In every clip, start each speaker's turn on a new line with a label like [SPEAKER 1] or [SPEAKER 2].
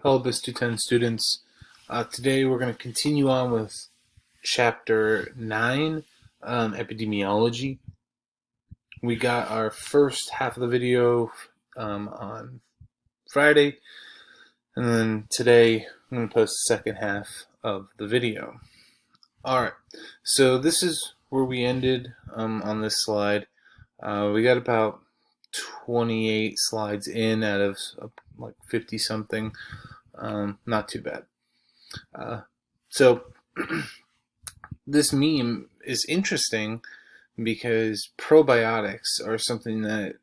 [SPEAKER 1] Hello, BISC 210 students. Today we're going to continue on with Chapter 9, Epidemiology. We got our first half of the video on Friday, and then today I'm going to post the second half of the video. Alright, so this is where we ended on this slide. We got about 28 slides in out of like 50 something. Not too bad. So this meme is interesting because probiotics are something that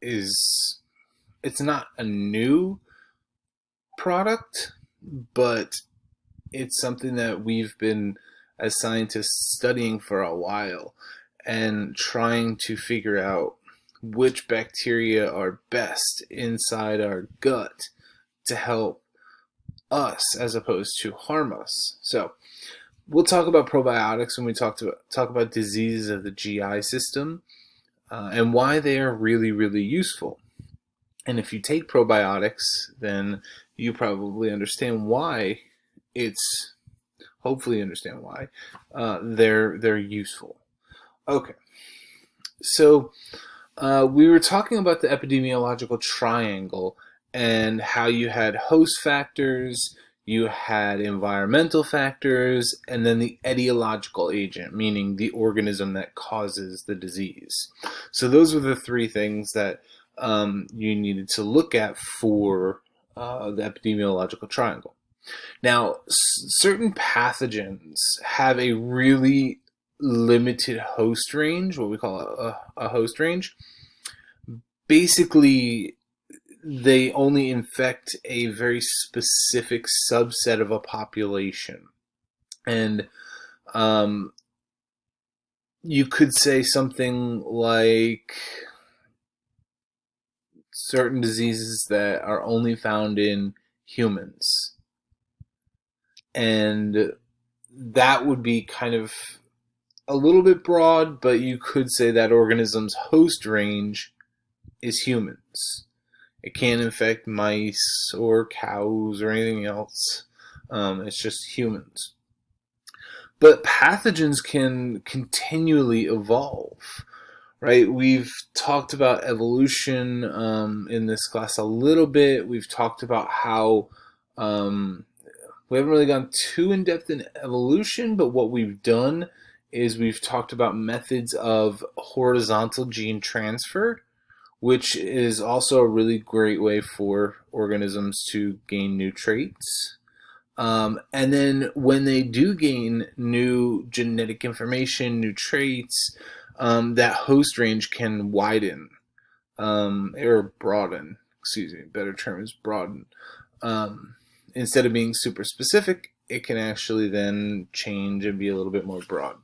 [SPEAKER 1] it's not a new product, but it's something that we've been, as scientists, studying for a while and trying to figure out which bacteria are best inside our gut to help us as opposed to harm us. So we'll talk about probiotics when we talk about diseases of the GI system and why they are really, really useful. And if you take probiotics, then you probably understand why hopefully understand why they're useful. Okay, so we were talking about the epidemiological triangle and how you had host factors, you had environmental factors, and then the etiological agent, meaning the organism that causes the disease. So those were the three things that you needed to look at for the epidemiological triangle. Now, certain pathogens have a really limited host range, what we call a host range. Basically, they only infect a very specific subset of a population. And you could say something like certain diseases that are only found in humans. And that would be kind of a little bit broad, but you could say that organism's host range is humans. It can't infect mice or cows or anything else. It's just humans. But pathogens can continually evolve, right? We've talked about evolution in this class a little bit. We've talked about how we haven't really gone too in-depth in evolution, but what we've done is we've talked about methods of horizontal gene transfer, which is also a really great way for organisms to gain new traits. And then when they do gain new genetic information, new traits, that host range can widen, or broaden, excuse me, better term is broaden. Instead of being super specific, it can actually then change and be a little bit more broad.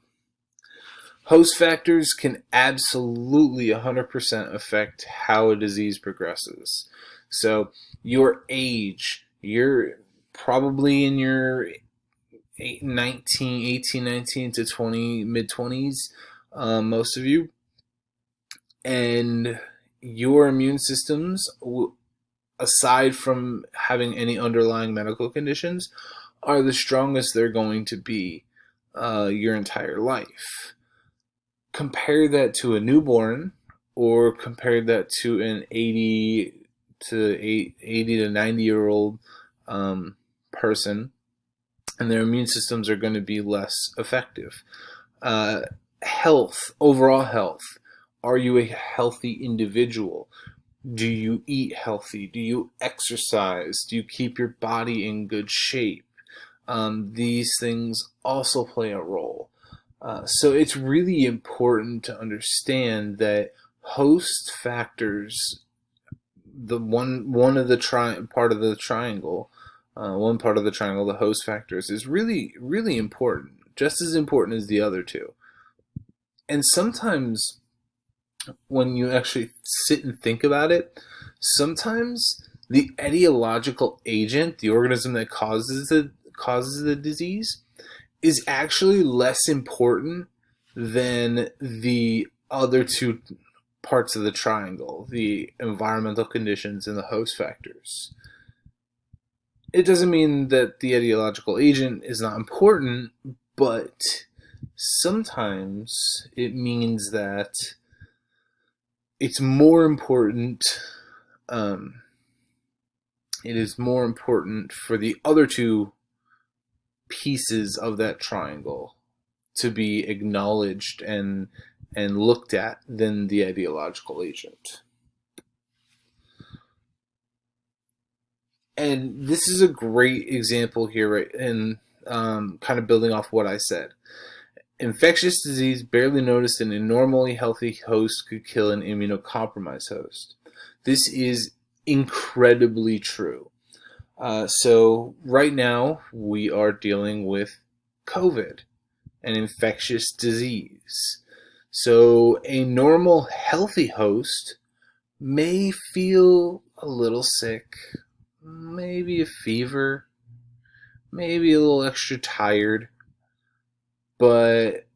[SPEAKER 1] Host factors can absolutely 100% affect how a disease progresses. So your age, you're probably in your 18, 19 to 20, mid-20s, most of you. And your immune systems, aside from having any underlying medical conditions, are the strongest they're going to be your entire life. Compare that to a newborn, or compare that to an 80 to 90 year old person, and their immune systems are going to be less effective. Health, overall health. Are you a healthy individual? Do you eat healthy? Do you exercise? Do you keep your body in good shape? These things also play a role. So it's really important to understand that host factors, one of the part of the triangle, the host factors, is really, really important, just as important as the other two. And sometimes when you actually sit and think about it, sometimes the etiological agent, the organism that causes the disease, is actually less important than the other two parts of the triangle, the environmental conditions and the host factors. It doesn't mean that the etiological agent is not important, but sometimes it means that it's more important. Um, it is more important for the other two pieces of that triangle to be acknowledged and looked at than the ideological agent. And this is a great example here, right? And kind of building off what I said. Infectious disease barely noticed in a normally healthy host could kill an immunocompromised host. This is incredibly true. So right now we are dealing with COVID, an infectious disease. So a normal healthy host may feel a little sick, maybe a fever, maybe a little extra tired, but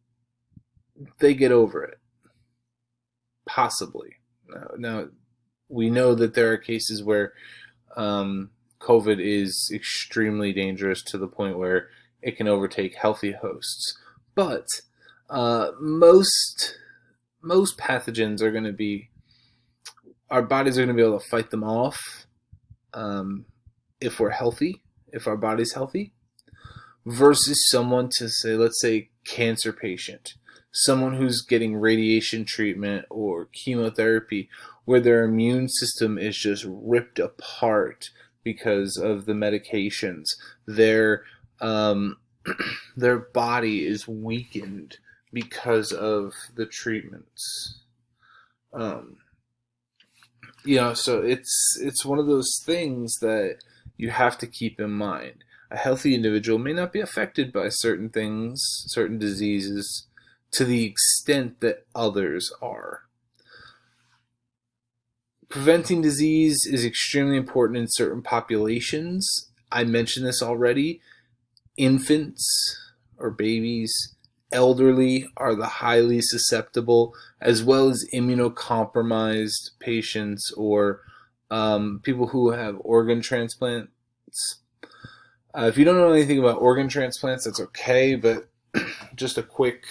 [SPEAKER 1] they get over it. Possibly. Now we know that there are cases where COVID is extremely dangerous to the point where it can overtake healthy hosts. But most pathogens are going to be, our bodies are going to be able to fight them off if we're healthy, if our body's healthy, versus someone to say, let's say, cancer patient, someone who's getting radiation treatment or chemotherapy, where their immune system is just ripped apart because of the medications. Their their body is weakened because of the treatments. So it's one of those things that you have to keep in mind. A healthy individual may not be affected by certain things, certain diseases, to the extent that others are. Preventing disease is extremely important in certain populations. I mentioned this already. Infants or babies, elderly are the highly susceptible, as well as immunocompromised patients or people who have organ transplants. If you don't know anything about organ transplants, that's okay, but just a quick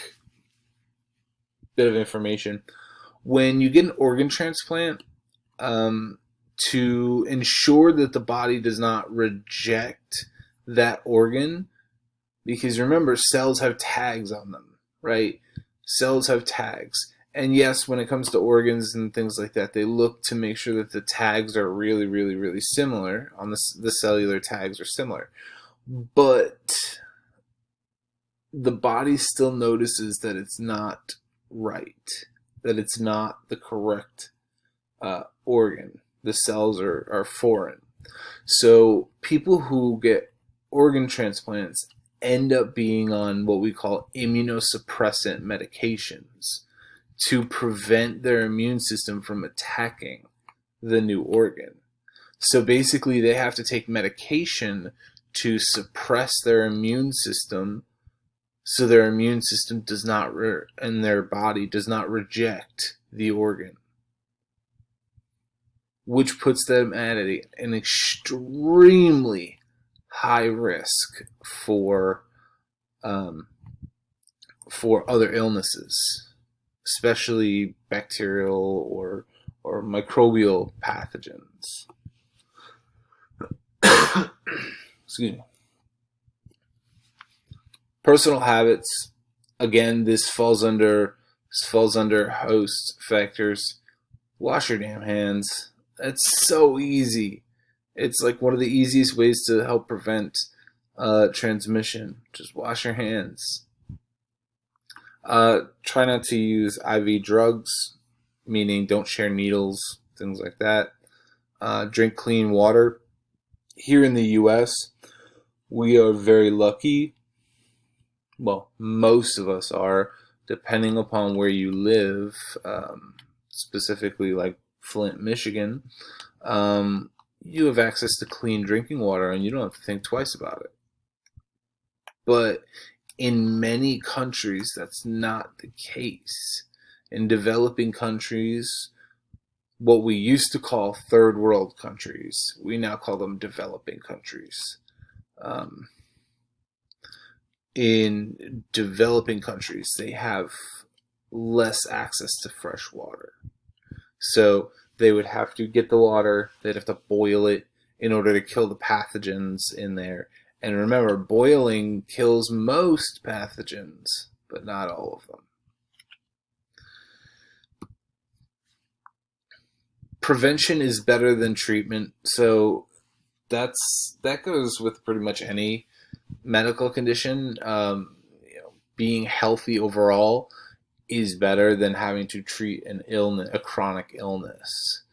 [SPEAKER 1] bit of information. When you get an organ transplant, to ensure that the body does not reject that organ, because remember, cells have tags on them, right? Cells have tags. And yes, when it comes to organs and things like that, they look to make sure that the tags are really, really, really similar. On the cellular tags are similar. But the body still notices that it's not right, that it's not the correct organ. The cells are foreign. So people who get organ transplants end up being on what we call immunosuppressant medications to prevent their immune system from attacking the new organ. So basically they have to take medication to suppress their immune system so their immune system does not, and their body does not reject the organ, which puts them at an extremely high risk for other illnesses, especially bacterial or microbial pathogens. Excuse me. Personal habits. Again, this falls under host factors. Wash your damn hands. That's so easy. It's like one of the easiest ways to help prevent transmission. Just wash your hands. Try not to use IV drugs, meaning don't share needles, things like that. Drink clean water. Here in the U.S., we are very lucky. Well, most of us are, depending upon where you live, specifically like Flint, Michigan, you have access to clean drinking water and you don't have to think twice about it. But in many countries, that's not the case. In developing countries, what we used to call third world countries. We now call them developing countries. Um, in developing countries, they have less access to fresh water. So they would have to get the water, they'd have to boil it in order to kill the pathogens in there. And remember, boiling kills most pathogens, but not all of them. Prevention is better than treatment, so that goes with pretty much any medical condition. Being healthy overall is better than having to treat an illness, a chronic illness.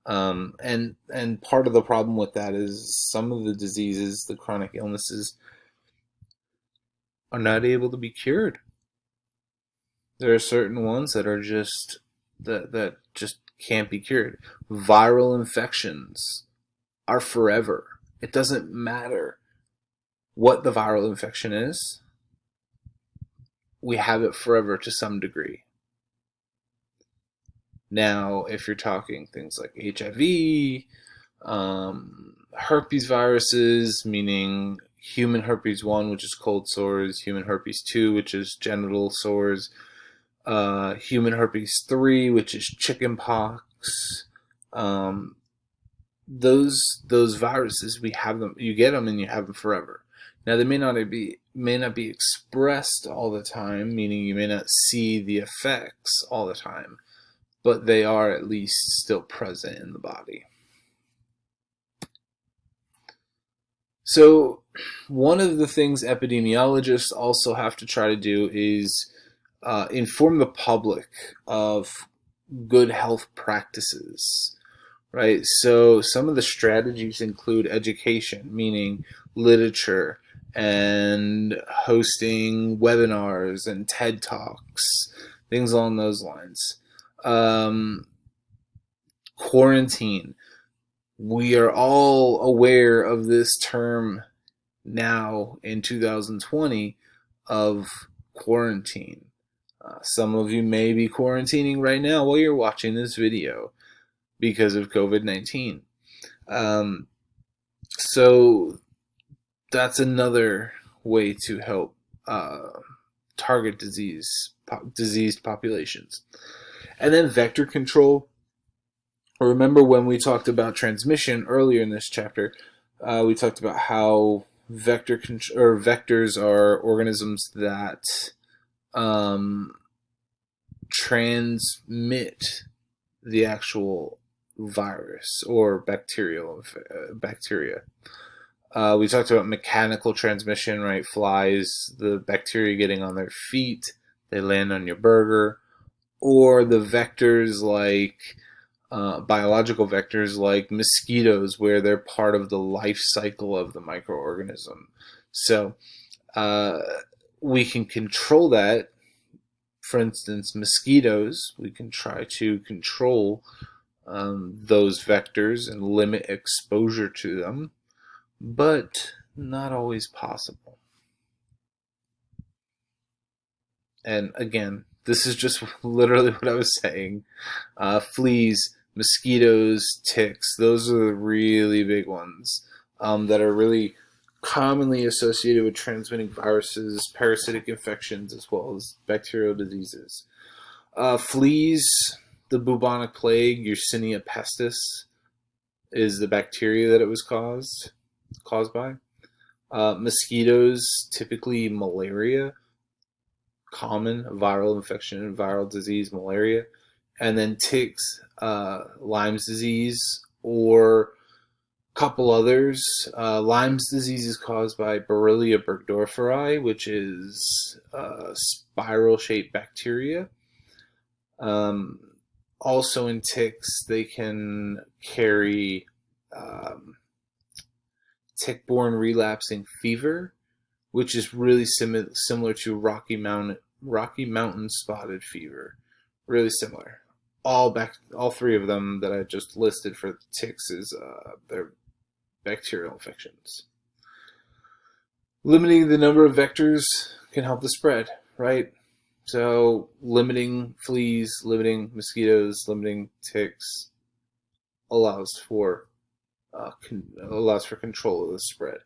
[SPEAKER 1] And part of the problem with that is some of the diseases, the chronic illnesses, are not able to be cured. There are certain ones that are just that just can't be cured. Viral infections are forever. It doesn't matter what the viral infection is. We have it forever to some degree. Now, if you're talking things like HIV, herpes viruses, meaning human herpes 1, which is cold sores, human herpes 2, which is genital sores, human herpes 3, which is chicken pox. Those viruses, we have them. You get them and you have them forever. Now they may not be expressed all the time, meaning you may not see the effects all the time, but they are at least still present in the body. So one of the things epidemiologists also have to try to do is inform the public of good health practices, right? So some of the strategies include education, meaning literature, and hosting webinars and TED Talks, things along those lines. Quarantine. We are all aware of this term now in 2020 of quarantine. Some of you may be quarantining right now while you're watching this video because of COVID-19. So that's another way to help target diseased populations. And then vector control. Remember when we talked about transmission earlier in this chapter, we talked about how vectors are organisms that transmit the actual virus or bacteria. We talked about mechanical transmission, right? Flies, the bacteria getting on their feet, they land on your burger, or the vectors like biological vectors like mosquitoes, where they're part of the life cycle of the microorganism. So we can control that. For instance, mosquitoes, we can try to control those vectors and limit exposure to them, but not always possible. And again, this is just literally what I was saying. Fleas, mosquitoes, ticks, those are the really big ones that are really commonly associated with transmitting viruses, parasitic infections, as well as bacterial diseases. Fleas, the bubonic plague, Yersinia pestis, is the bacteria that it was caused by. Mosquitoes, typically malaria, common viral infection, viral disease, malaria. And then ticks, Lyme's disease, or a couple others. Lyme's disease is caused by Borrelia burgdorferi, which is spiral-shaped bacteria. Also in ticks, they can carry tick-borne relapsing fever, which is really similar to Rocky Mountain spotted fever. Really similar. All three of them that I just listed for the ticks is they're bacterial infections. Limiting the number of vectors can help the spread, right? So limiting fleas, limiting mosquitoes, limiting ticks, allows for allows for control of the spread.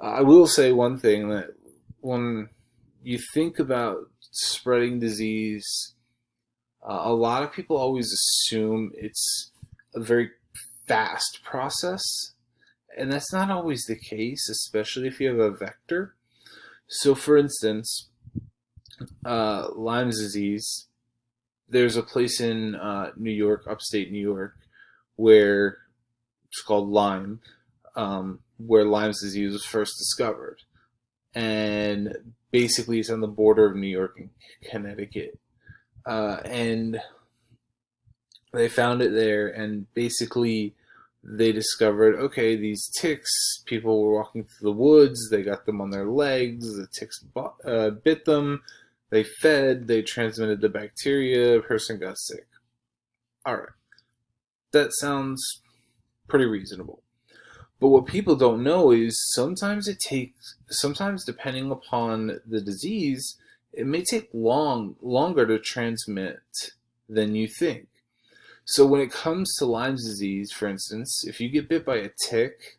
[SPEAKER 1] I will say one thing, that when you think about spreading disease, a lot of people always assume it's a very fast process, and that's not always the case, especially if you have a vector. So, for instance, Lyme's disease, there's a place in New York, upstate New York, where it's called Lyme, where Lyme's disease was first discovered. And basically, it's on the border of New York and Connecticut. And they found it there, and basically, they discovered, okay, these ticks, people were walking through the woods, they got them on their legs, the ticks bit them, they fed, they transmitted the bacteria, a person got sick. All right. That sounds pretty reasonable. But what people don't know is sometimes depending upon the disease, it may take longer to transmit than you think. So when it comes to Lyme's disease, for instance, if you get bit by a tick,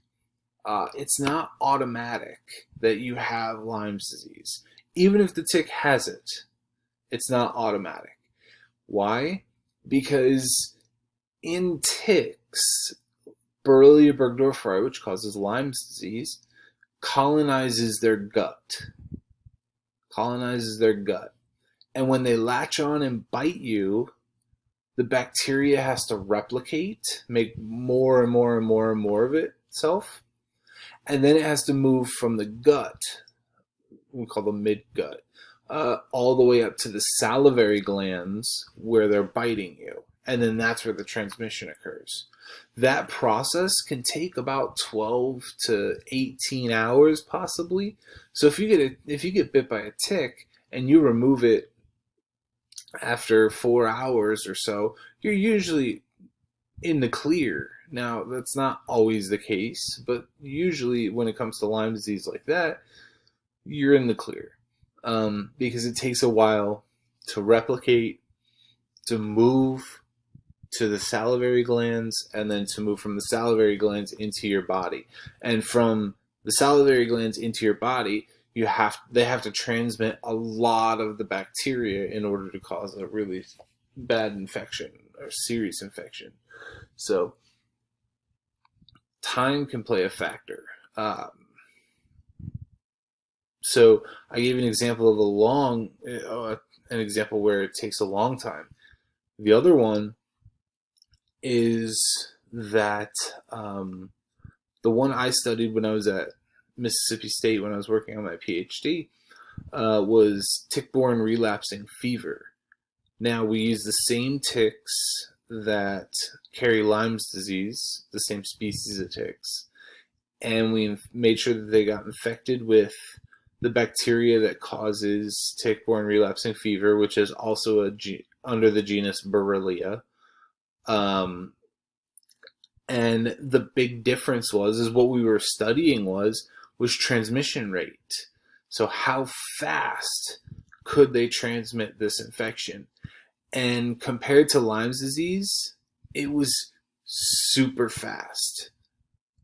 [SPEAKER 1] it's not automatic that you have Lyme's disease. Even if the tick has it, it's not automatic. Why? Because in ticks, Borrelia burgdorferi, which causes Lyme's disease, colonizes their gut. And when they latch on and bite you, the bacteria has to replicate, make more and more and more and more of itself. And then it has to move from the gut, we call the midgut, all the way up to the salivary glands where they're biting you. And then that's where the transmission occurs. That process can take about 12 to 18 hours, possibly. So if you get bit by a tick and you remove it after 4 hours or so, you're usually in the clear. Now, that's not always the case, but usually when it comes to Lyme disease like that, you're in the clear, because it takes a while to replicate, to move to the salivary glands, and then to move from the salivary glands into your body. And from the salivary glands into your body, they have to transmit a lot of the bacteria in order to cause a really bad infection or serious infection. So time can play a factor. So I gave an example of an example where it takes a long time. The other one is that the one I studied when I was at Mississippi State, when I was working on my PhD, was tick-borne relapsing fever. Now, we use the same ticks that carry Lyme's disease, the same species of ticks, and we made sure that they got infected with the bacteria that causes tick-borne relapsing fever, which is also under the genus Borrelia. And the big difference is what we were studying was transmission rate. So how fast could they transmit this infection? And compared to Lyme's disease, it was super fast.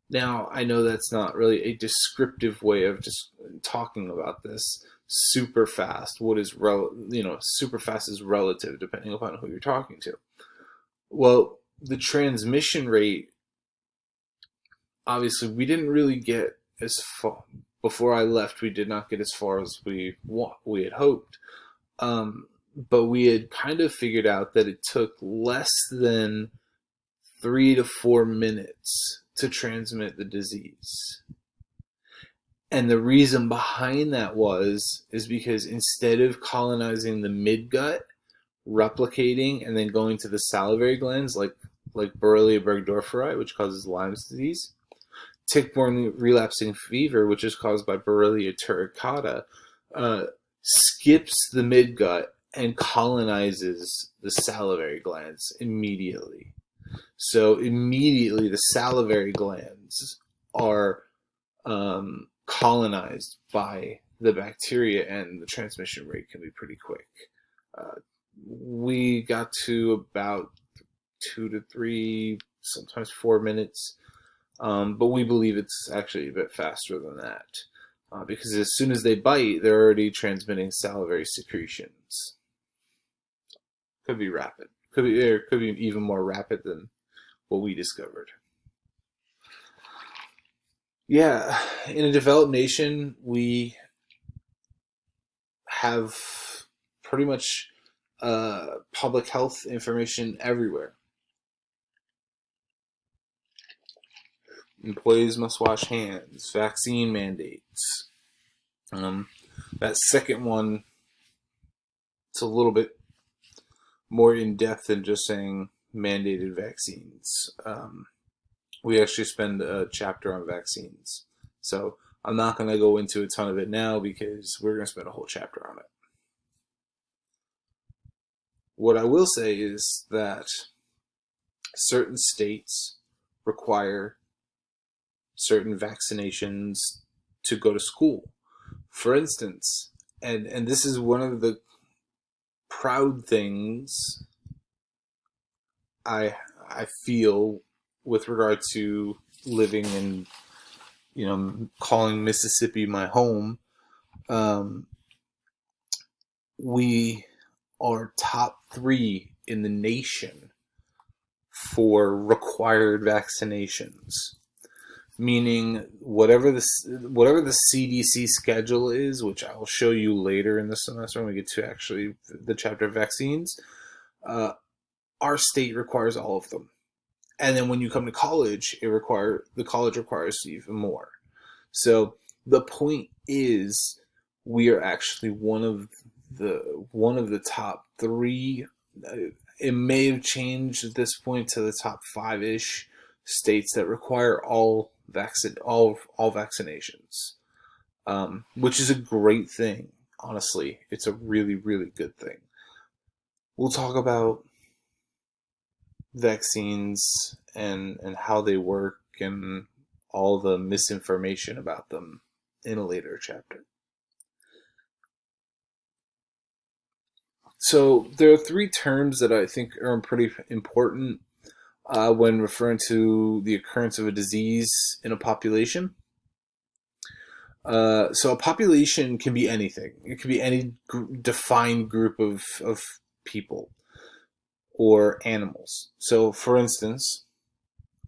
[SPEAKER 1] Now, I know that's not really a descriptive way of just talking about this. Super fast. Super fast is relative depending upon who you're talking to. Well, the transmission rate, obviously, we didn't really get as far. Before I left, we did not get as far as we had hoped. But we had kind of figured out that it took less than 3 to 4 minutes to transmit the disease. And the reason behind that is because instead of colonizing the midgut, replicating, and then going to the salivary glands, like Borrelia burgdorferi, which causes Lyme's disease, tick-borne relapsing fever, which is caused by Borrelia turricata, skips the midgut and colonizes the salivary glands immediately. So immediately the salivary glands are colonized by the bacteria, and the transmission rate can be pretty quick. We got to about 2 to 3 sometimes 4 minutes. But we believe it's actually a bit faster than that. Because as soon as they bite, they're already transmitting salivary secretions. Could be rapid. Could be even more rapid than what we discovered. Yeah, in a developed nation, we have pretty much public health information everywhere. Employees must wash hands, vaccine mandates. That second one, it's a little bit more in depth than just saying mandated vaccines. We actually spend a chapter on vaccines. So I'm not going to go into a ton of it now because we're going to spend a whole chapter on it. What I will say is that certain states require certain vaccinations to go to school. For instance, and this is one of the proud things I feel with regard to living in, calling Mississippi my home. We are top 3 in the nation for required vaccinations. Meaning whatever the CDC schedule is, which I will show you later in the semester when we get to actually the chapter of vaccines, our state requires all of them. And then when you come to college, the college requires even more. So the point is, we are actually one of the top 3. It may have changed at this point to the top 5-ish states that require all vaccinations, which is a great thing. Honestly, it's a really, really good thing. We'll talk about vaccines and how they work and all the misinformation about them in a later chapter. So there are 3 terms that I think are pretty important when referring to the occurrence of a disease in a population. So a population can be anything. It can be any defined group of people or animals. So, for instance,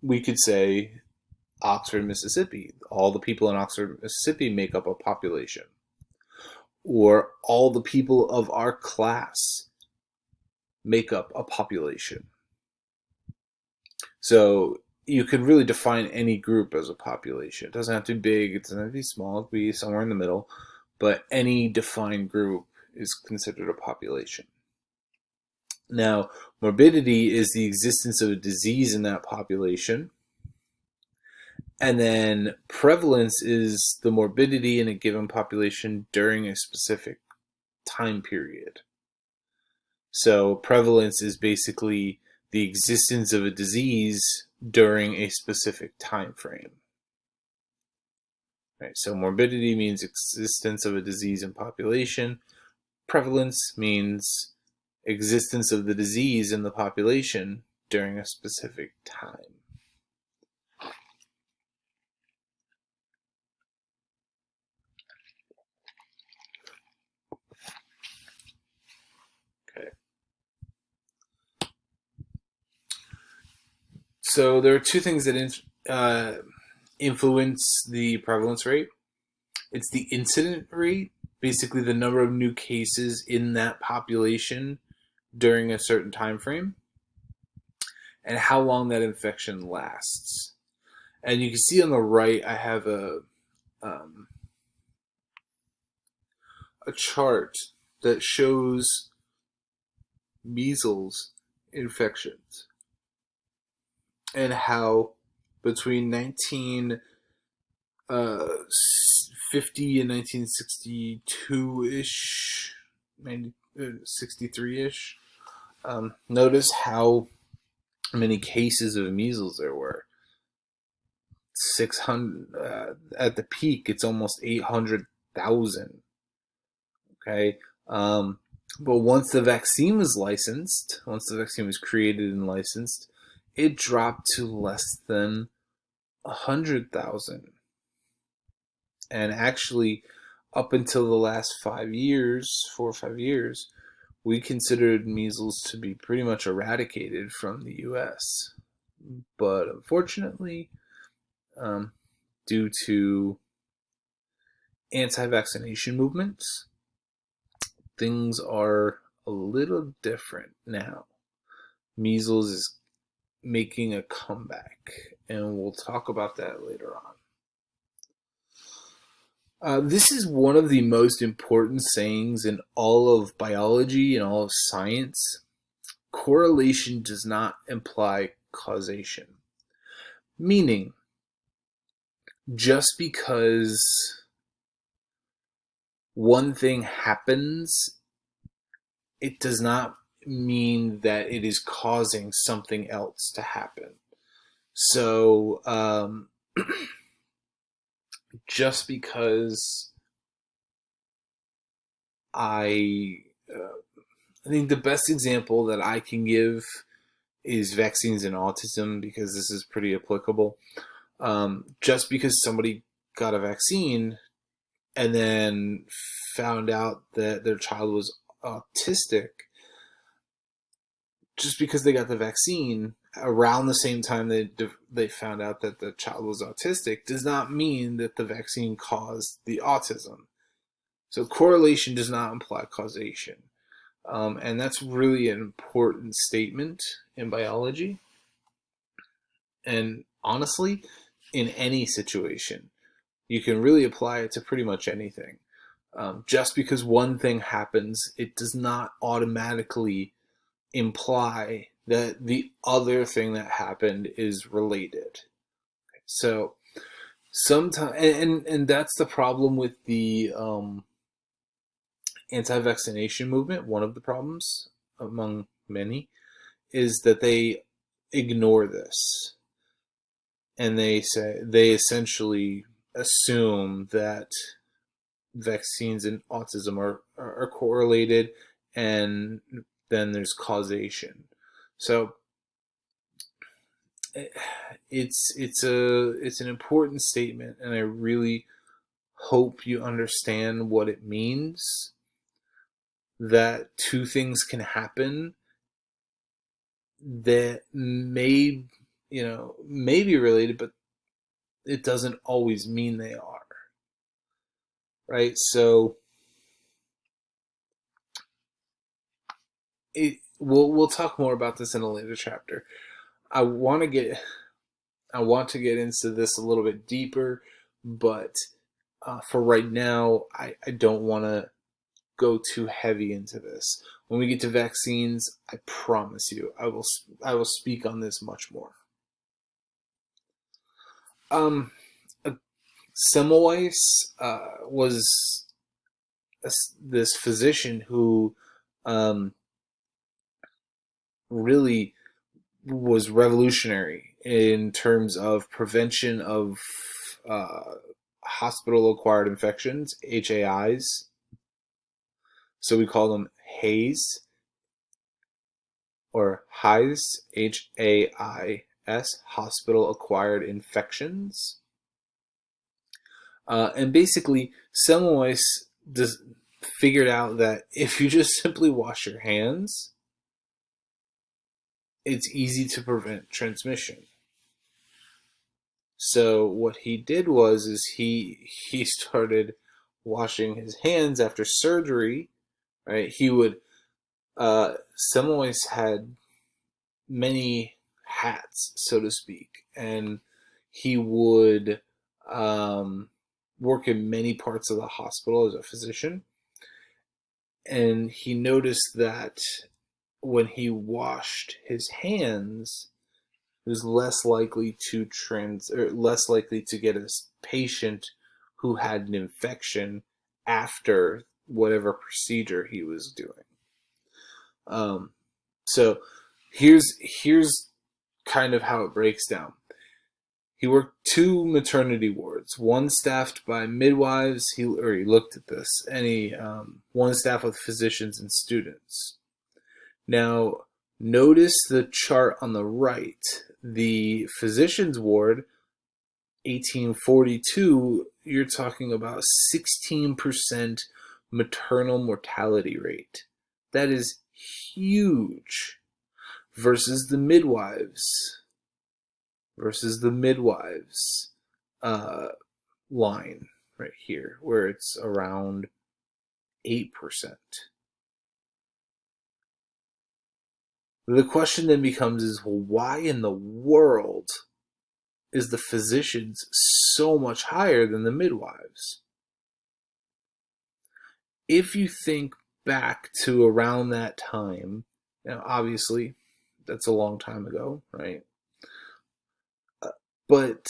[SPEAKER 1] we could say Oxford, Mississippi. All the people in Oxford, Mississippi make up a population. Or all the people of our class make up a population. So you could really define any group as a population. It doesn't have to be big, it doesn't have to be small, it could be somewhere in the middle, but any defined group is considered a population. Now, morbidity is the existence of a disease in that population. And then prevalence is the morbidity in a given population during a specific time period. So prevalence is basically the existence of a disease during a specific time frame. Right, so morbidity means existence of a disease in population. Prevalence means existence of the disease in the population during a specific time. Okay. So there are 2 things that influence the prevalence rate. It's the incident rate, basically the number of new cases in that population during a certain time frame, and how long that infection lasts. And you can see on the right, I have a chart that shows measles infections and how between 1950 and 1962-ish, 63-ish, notice how many cases of measles there were. 600 at the peak, it's almost 800,000. Okay, but once the vaccine was licensed, once the vaccine was created and licensed, it dropped to less than 100,000. And actually, up until the last 5 years, 4 or 5 years, we considered measles to be pretty much eradicated from the US. But unfortunately, um, due to anti-vaccination movements, things are a little different now. Measles is making a comeback, and we'll talk about that later on. This is one of the most important sayings in all of biology and all of science. Correlation does not imply causation. Meaning, just because one thing happens, it does not mean that it is causing something else to happen. So, just because I think the best example that I can give is vaccines and autism, because this is pretty applicable. Just because somebody got a vaccine and then found out that their child was autistic, just because they got the vaccine around the same time they found out that the child was autistic, does not mean that the vaccine caused the autism. So correlation does not imply causation. And that's really an important statement in biology. And honestly, in any situation, you can really apply it to pretty much anything. Just because one thing happens, it does not automatically imply that the other thing that happened is related. So sometimes, and that's the problem with the anti-vaccination movement. One of the problems, among many, is that they ignore this, and they essentially assume that vaccines and autism are correlated, and then there's causation. So it's an important statement, and I really hope you understand what it means, that two things can happen that may be related, but it doesn't always mean they are. Right? So we'll talk more about this in a later chapter. I want to get into this a little bit deeper, but for right now, I don't want to go too heavy into this. When we get to vaccines, I promise you, I will speak on this much more. Semmelweis was this physician who really was revolutionary in terms of prevention of hospital-acquired infections, HAIs. So we call them HAIs, or HAIs, HAIS, hospital-acquired infections. And basically, Semmelweis figured out that if you just simply wash your hands, it's easy to prevent transmission. So what he did is he started washing his hands after surgery. Right? He would Semmelweis had many hats, so to speak, and he would work in many parts of the hospital as a physician. And he noticed that when he washed his hands, he was less likely to get a patient who had an infection after whatever procedure he was doing. So here's kind of how it breaks down. He worked 2 maternity wards, one staffed by midwives. He looked at this, and one staffed with physicians and students. Now, Notice the chart on the right. The physician's ward, 1842, you're talking about 16% maternal mortality rate. That is huge. Versus the midwives. Line right here, where it's around 8%. The question then becomes is, well, why in the world is the physicians so much higher than the midwives? If you think back to around that time, now obviously that's a long time ago, right? But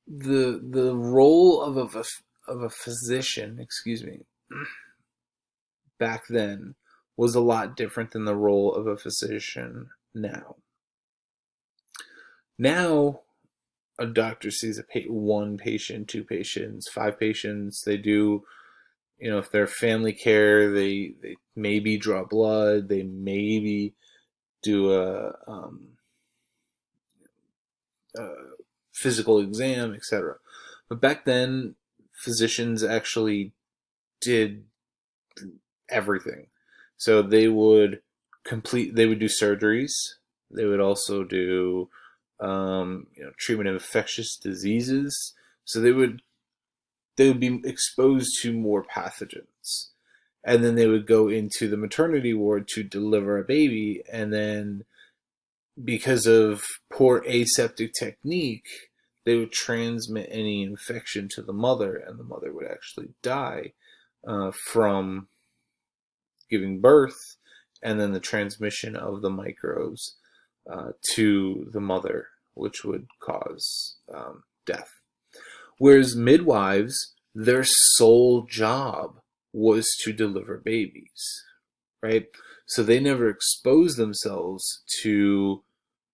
[SPEAKER 1] the role of a physician, back then was a lot different than the role of a physician now. Now, a doctor sees one patient, two patients, five patients. They do, if they're family care, they maybe draw blood, they maybe do a physical exam, etc. But back then, physicians actually did everything. So they would do surgeries. They would also do treatment of infectious diseases. So they would be exposed to more pathogens. And then they would go into the maternity ward to deliver a baby, and then because of poor aseptic technique, they would transmit any infection to the mother, and the mother would actually die from giving birth, and then the transmission of the microbes to the mother, which would cause death. Whereas midwives, their sole job was to deliver babies, right? So they never exposed themselves to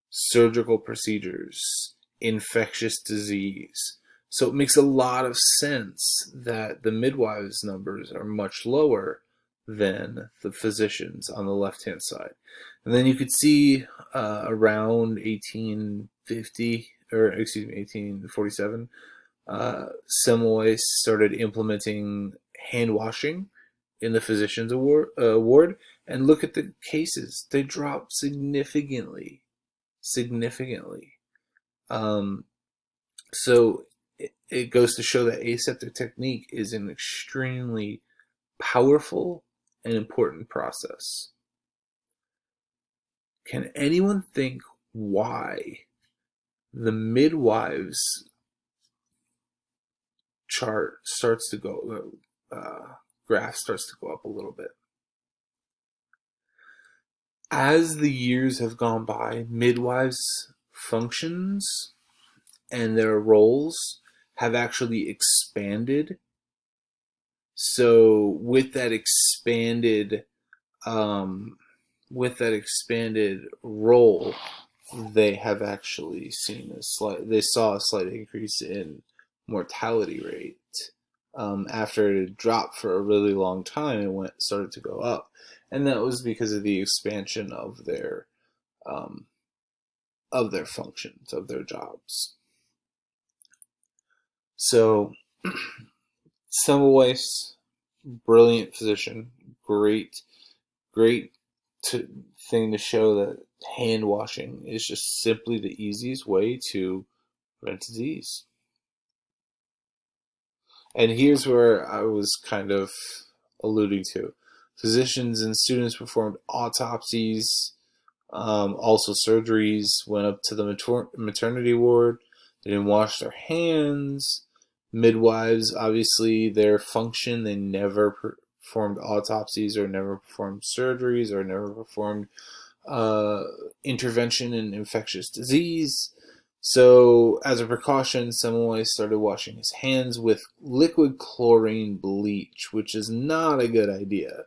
[SPEAKER 1] surgical procedures, infectious disease. So it makes a lot of sense that the midwives' numbers are much lower than the physicians on the left-hand side. And then you could see around 1847, Semmelweis started implementing hand washing in the physician's ward, and look at the cases. They dropped significantly. So it goes to show that aseptic technique is an extremely powerful and important process. Can anyone think why the midwives chart starts to go, graph starts to go up a little bit? As the years have gone by, midwives' functions and their roles have actually expanded. So with that expanded role, they have actually they saw a slight increase in mortality rate. After it had dropped for a really long time, it started to go up, and that was because of the expansion of their functions, of their jobs. So, Semmelweis, brilliant physician, great thing to show that hand washing is just simply the easiest way to prevent disease. And here's where I was kind of alluding to. Physicians and students performed autopsies, also surgeries, went up to the maternity ward. They didn't wash their hands. Midwives, obviously, their function, they never performed autopsies or never performed surgeries or never performed intervention in infectious disease. So, as a precaution, Semmelweis started washing his hands with liquid chlorine bleach, which is not a good idea.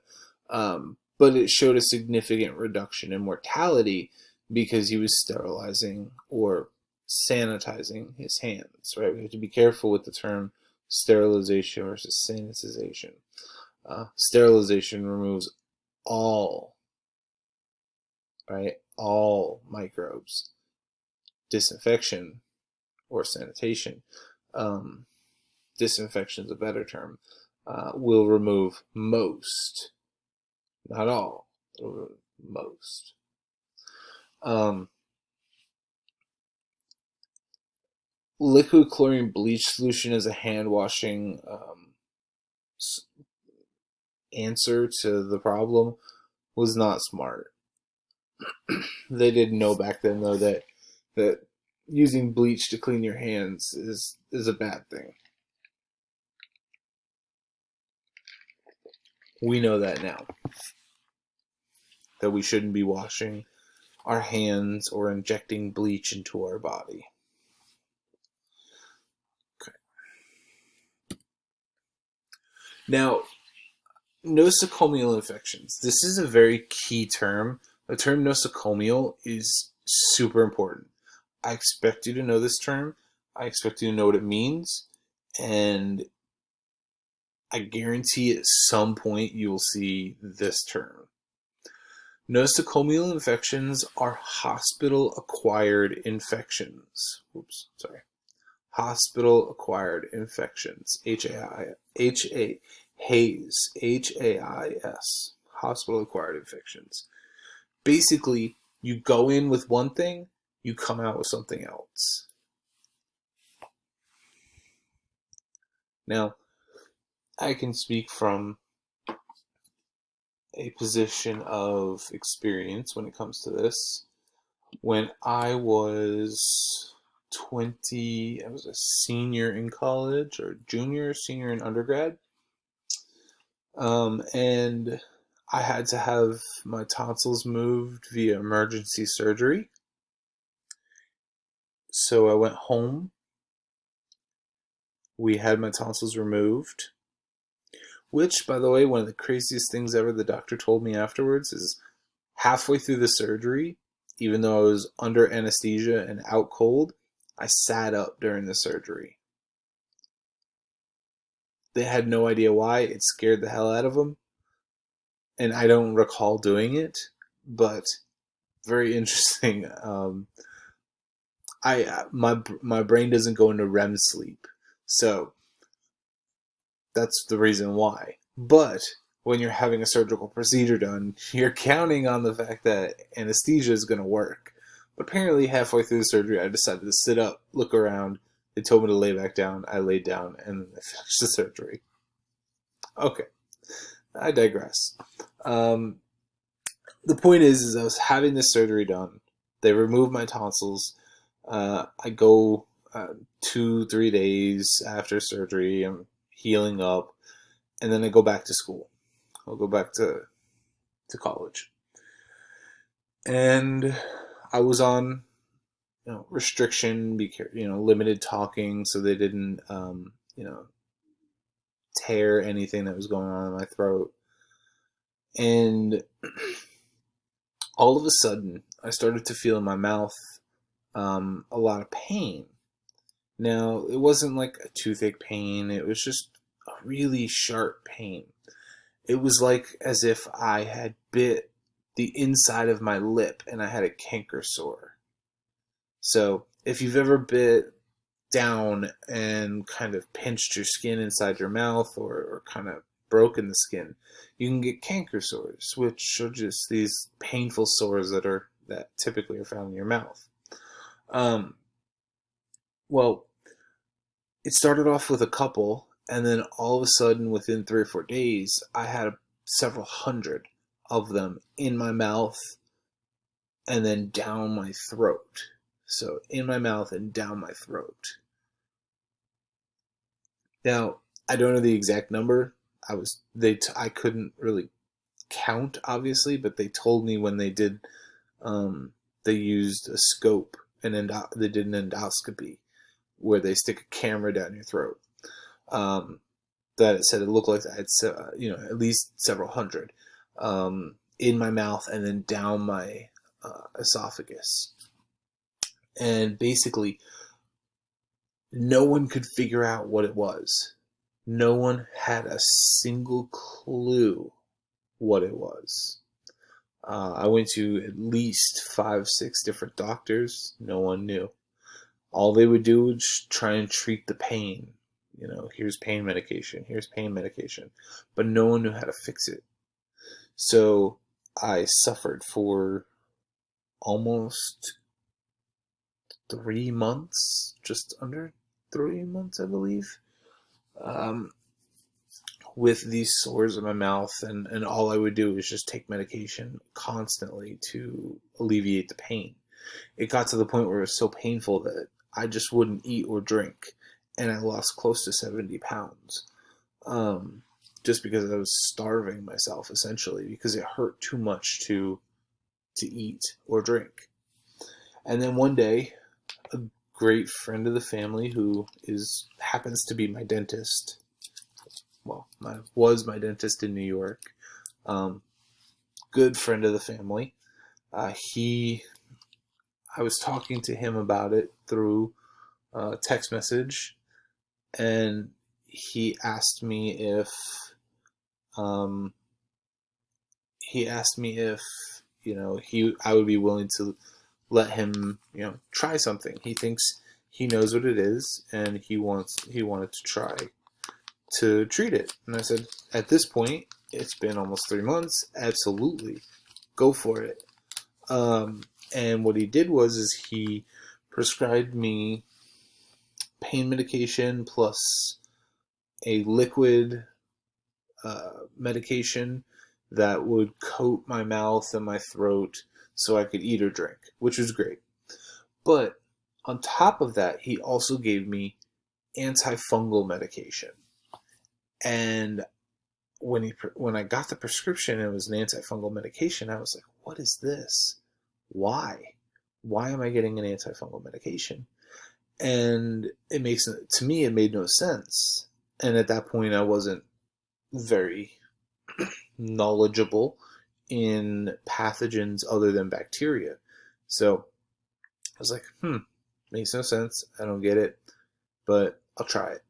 [SPEAKER 1] But it showed a significant reduction in mortality because he was sterilizing or sanitizing his hands, right? We have to be careful with the term sterilization versus sanitization. Sterilization removes all, right, all microbes. Disinfection or sanitation, disinfection is a better term, will remove most, not all, most. Liquid chlorine bleach solution is a hand washing answer to the problem was not smart. They didn't know back then though that using bleach to clean your hands is a bad thing. We know that now, that we shouldn't be washing our hands or injecting bleach into our body. Okay. Now, nosocomial infections. This is a very key term. The term nosocomial is super important. I expect you to know this term. I expect you to know what it means. And I guarantee at some point you will see this term. Nosocomial infections are hospital-acquired infections. Hospital-acquired infections. HAIS. Hospital-acquired infections. Basically, you go in with one thing, you come out with something else. Now, I can speak from a position of experience when it comes to this. When I was 20, I was a senior in college, or senior in undergrad. And I had to have my tonsils moved via emergency surgery. So I went home. We had my tonsils removed. Which, by the way, one of the craziest things ever the doctor told me afterwards is halfway through the surgery, even though I was under anesthesia and out cold, I sat up during the surgery. They had no idea why. It scared the hell out of them. And I don't recall doing it, but very interesting. My brain doesn't go into REM sleep, so that's the reason why. But when you're having a surgical procedure done, you're counting on the fact that anesthesia is going to work. But apparently halfway through the surgery, I decided to sit up, look around. They told me to lay back down. I laid down, and I finished the surgery. Okay, I digress. The point is I was having this surgery done. They removed my tonsils. I go 2-3 days after surgery. I'm healing up, and then I go back to school. I'll go back to college, and I was on restriction, limited talking, so they didn't tear anything that was going on in my throat. And all of a sudden, I started to feel in my mouth a lot of pain. Now, it wasn't like a toothache pain. It was just a really sharp pain. It was like as if I had bit the inside of my lip and I had a canker sore. So, if you've ever bit down and kind of pinched your skin inside your mouth or kind of broken the skin, you can get canker sores, which are just these painful sores that typically are found in your mouth. Well, it started off with a couple, and then all of a sudden, within 3 or 4 days, I had several hundred of them in my mouth and then down my throat. So in my mouth and down my throat. Now, I don't know the exact number. I couldn't really count, obviously, but they told me when they did, they used a scope and they did an endoscopy where they stick a camera down your throat. That it said it looked like I had, at least several hundred in my mouth and then down my esophagus. And basically, no one could figure out what it was. No one had a single clue what it was. I went to at least 5, 6 different doctors. No one knew. All they would do was try and treat the pain. Here's pain medication, here's pain medication. But no one knew how to fix it. So I suffered for almost 3 months, just under 3 months, I believe, um, with these sores in my mouth. And all I would do was just take medication constantly to alleviate the pain. It got to the point where it was so painful that I just wouldn't eat or drink. And I lost close to 70 pounds. Just because I was starving myself, essentially, because it hurt too much to eat or drink. And then one day, a great friend of the family who happens to be my dentist, was my dentist in New York, good friend of the family, I was talking to him about it through text message, and he asked me if I would be willing to let him, try something. He thinks he knows what it is, and he wanted to try to treat it. And I said, at this point, it's been almost 3 months. Absolutely, go for it. And what he did is he prescribed me pain medication plus a liquid medication that would coat my mouth and my throat so I could eat or drink, which was great. But on top of that, he also gave me antifungal medication. And when I got the prescription, it was an antifungal medication. I was like, what is this? Why? Why am I getting an antifungal medication? And to me, it made no sense. And at that point, I wasn't very knowledgeable in pathogens other than bacteria. So I was like, makes no sense. I don't get it, but I'll try it.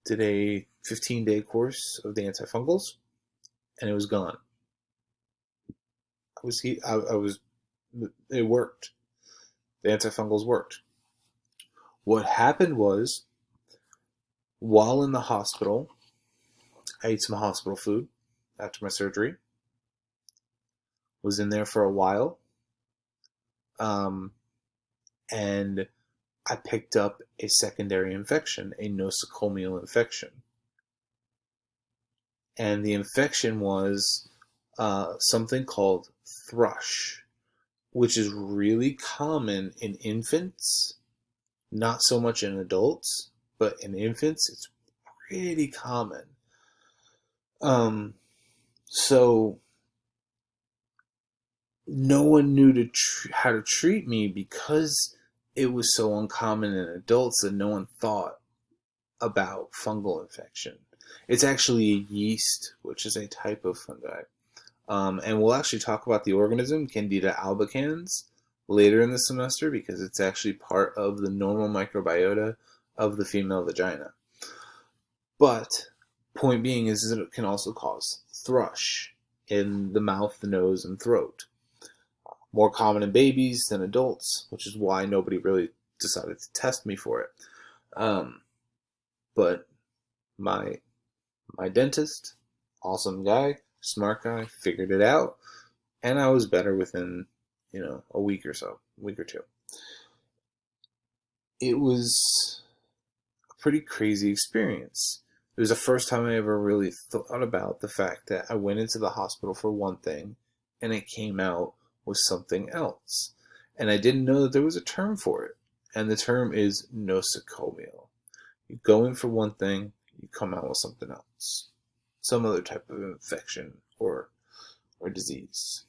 [SPEAKER 1] Did a 15-day course of the antifungals, and it was gone. It worked. The antifungals worked. What happened was, while in the hospital, I ate some hospital food after my surgery. Was in there for a while. And I picked up a secondary infection, a nosocomial infection. And the infection was something called thrush, which is really common in infants, not so much in adults, but in infants, it's pretty common. So no one knew how to treat me because it was so uncommon in adults that no one thought about fungal infection. It's actually a yeast, which is a type of fungi. And we'll actually talk about the organism, Candida albicans, later in the semester because it's actually part of the normal microbiota of the female vagina. But point being is that it can also cause thrush in the mouth, the nose, and throat. More common in babies than adults, which is why nobody really decided to test me for it. But my dentist, awesome guy, smart guy, figured it out, and I was better within, a week or two. It was a pretty crazy experience. It was the first time I ever really thought about the fact that I went into the hospital for one thing, and it came out with something else. And I didn't know that there was a term for it. And the term is nosocomial. You go in for one thing, you come out with something else. Some other type of infection or disease.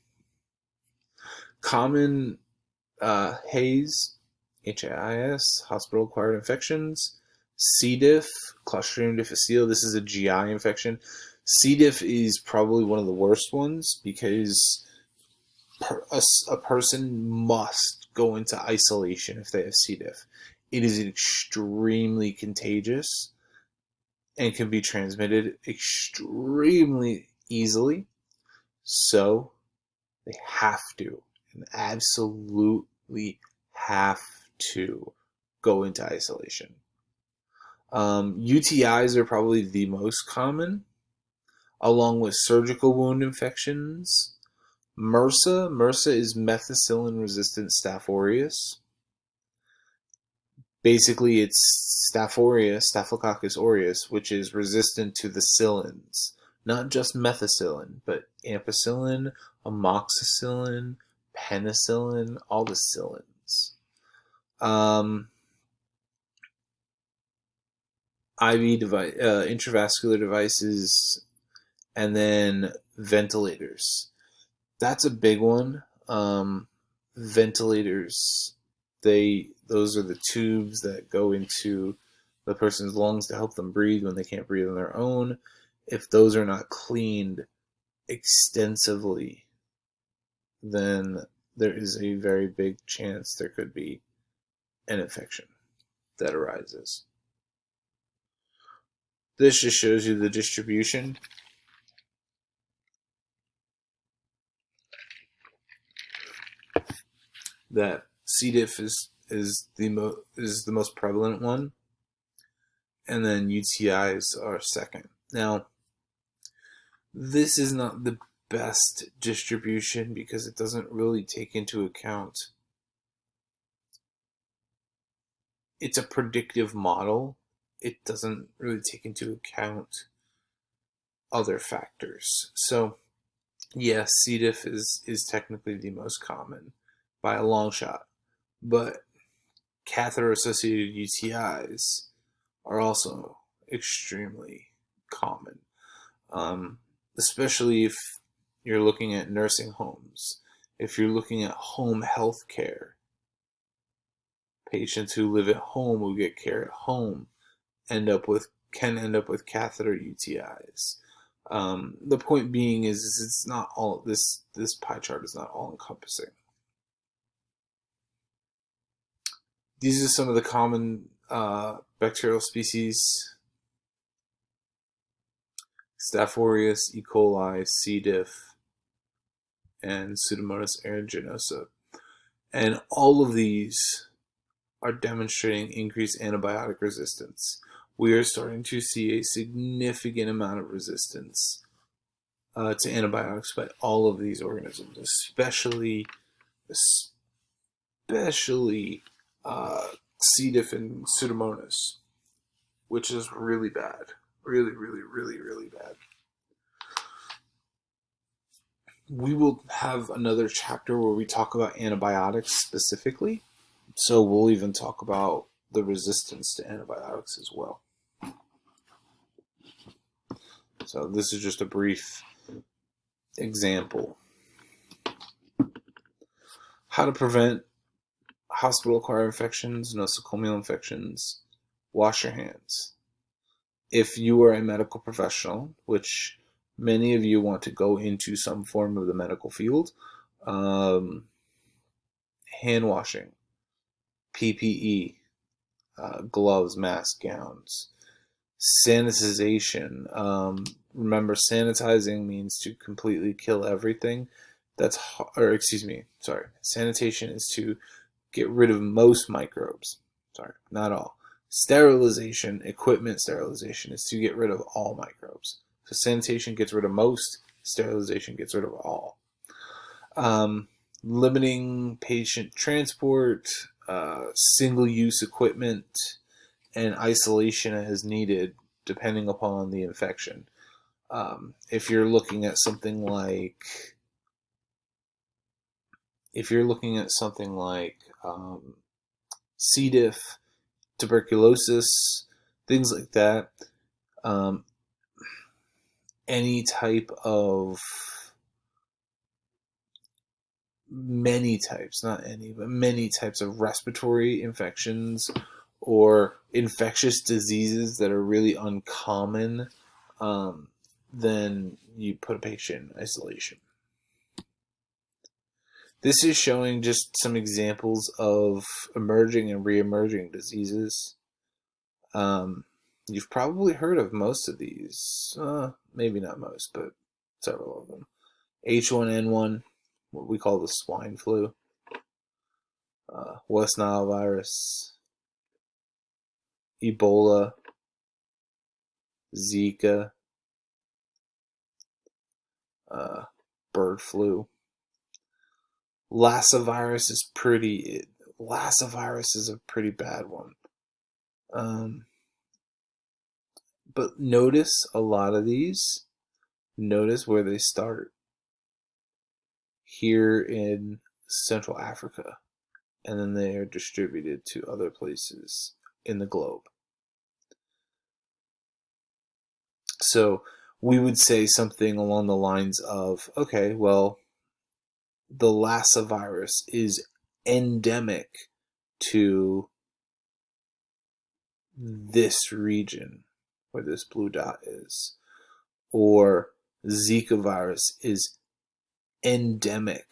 [SPEAKER 1] Common HAIS, HAIS, hospital-acquired infections. C. diff, Clostridium difficile. This is a GI infection. C. diff is probably one of the worst ones because a person must go into isolation if they have C. diff. it is extremely contagious and can be transmitted extremely easily. So they have to, and absolutely have to, go into isolation. UTIs are probably the most common, along with surgical wound infections. MRSA is methicillin-resistant Staph aureus. Basically, it's Staphylococcus aureus, which is resistant to the cillins. Not just methicillin, but ampicillin, amoxicillin, penicillin, all the cillins. IV device, intravascular devices, and then ventilators. That's a big one. Ventilators, those are the tubes that go into the person's lungs to help them breathe when they can't breathe on their own. If those are not cleaned extensively, then there is a very big chance there could be an infection that arises. This just shows you the distribution. That C. diff is the most prevalent one, and then UTIs are second. Now, this is not the best distribution because it doesn't really take into account. It's a predictive model. It doesn't really take into account other factors. So, yes, C. diff is technically the most common by a long shot, but catheter-associated UTIs are also extremely common, especially if you're looking at nursing homes. If you're looking at home health care, patients who live at home, who get care at home, can end up with catheter UTIs. The point being is it's not all this pie chart is not all encompassing. These are some of the common bacterial species: Staph aureus, E. coli, C. diff, and Pseudomonas aeruginosa. And all of these are demonstrating increased antibiotic resistance. We are starting to see a significant amount of resistance to antibiotics by all of these organisms, especially C. diff and Pseudomonas, which is really bad. Really, really, really, really bad. We will have another chapter where we talk about antibiotics specifically. So we'll even talk about the resistance to antibiotics as well. So this is just a brief example. How to prevent hospital-acquired infections, nosocomial infections. Wash your hands. If you are a medical professional, which many of you want to go into some form of the medical field, hand washing, PPE, gloves, masks, gowns, sanitization. Remember, sanitizing means to completely kill everything. Sanitation is to get rid of most microbes. Sorry, not all. Sterilization, equipment sterilization, is to get rid of all microbes. So sanitation gets rid of most, sterilization gets rid of all. Limiting patient transport, single-use equipment, and isolation as needed, depending upon the infection. If you're looking at something like C. diff, tuberculosis, things like that, many types of respiratory infections or infectious diseases that are really uncommon, then you put a patient in isolation. This is showing just some examples of emerging and re-emerging diseases. You've probably heard of most of these. Maybe not most, but several of them. H1N1, what we call the swine flu. West Nile virus. Ebola. Zika. Bird flu. Lassa virus is a pretty bad one. But notice a lot of these, notice where they start. Here in Central Africa, and then they are distributed to other places in the globe. So we would say something along the lines of, okay, well, the Lassa virus is endemic to this region where this blue dot is, or Zika virus is endemic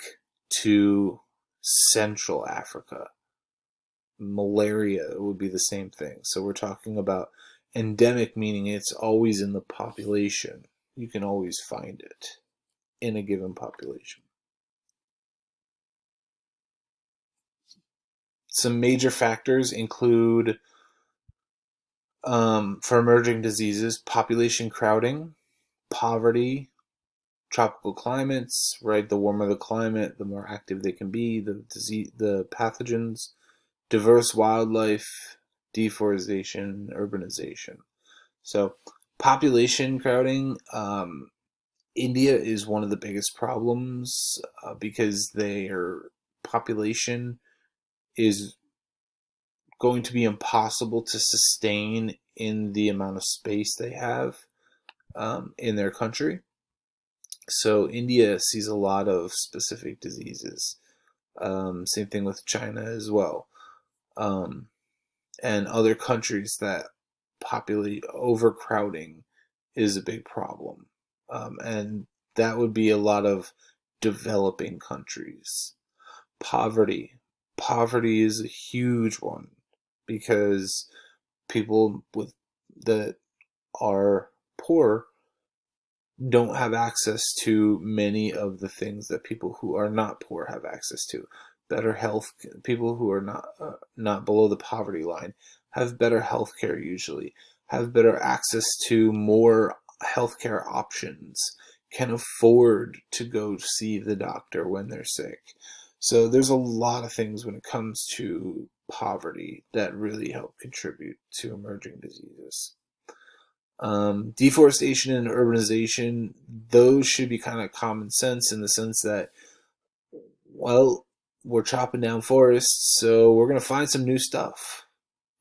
[SPEAKER 1] to Central Africa. Malaria would be the same thing. So we're talking about endemic, meaning it's always in the population. You can always find it in a given population. Some major factors include, for emerging diseases, population crowding, poverty, tropical climates, right? The warmer the climate, the more active they can be, the pathogens, diverse wildlife, deforestation, urbanization. So population crowding, India is one of the biggest problems because their population is going to be impossible to sustain in the amount of space they have in their country. So India sees a lot of specific diseases. Same thing with China as well. And other countries that populate overcrowding is a big problem. And that would be a lot of developing countries. Poverty. Poverty is a huge one because people that are poor don't have access to many of the things that people who are not poor have access to. Better health. People who are not below the poverty line have better health care usually, have better access to more healthcare options, can afford to go see the doctor when they're sick. So there's a lot of things when it comes to poverty that really help contribute to emerging diseases. Deforestation and urbanization, those should be kind of common sense in the sense that, well, we're chopping down forests, so we're going to find some new stuff.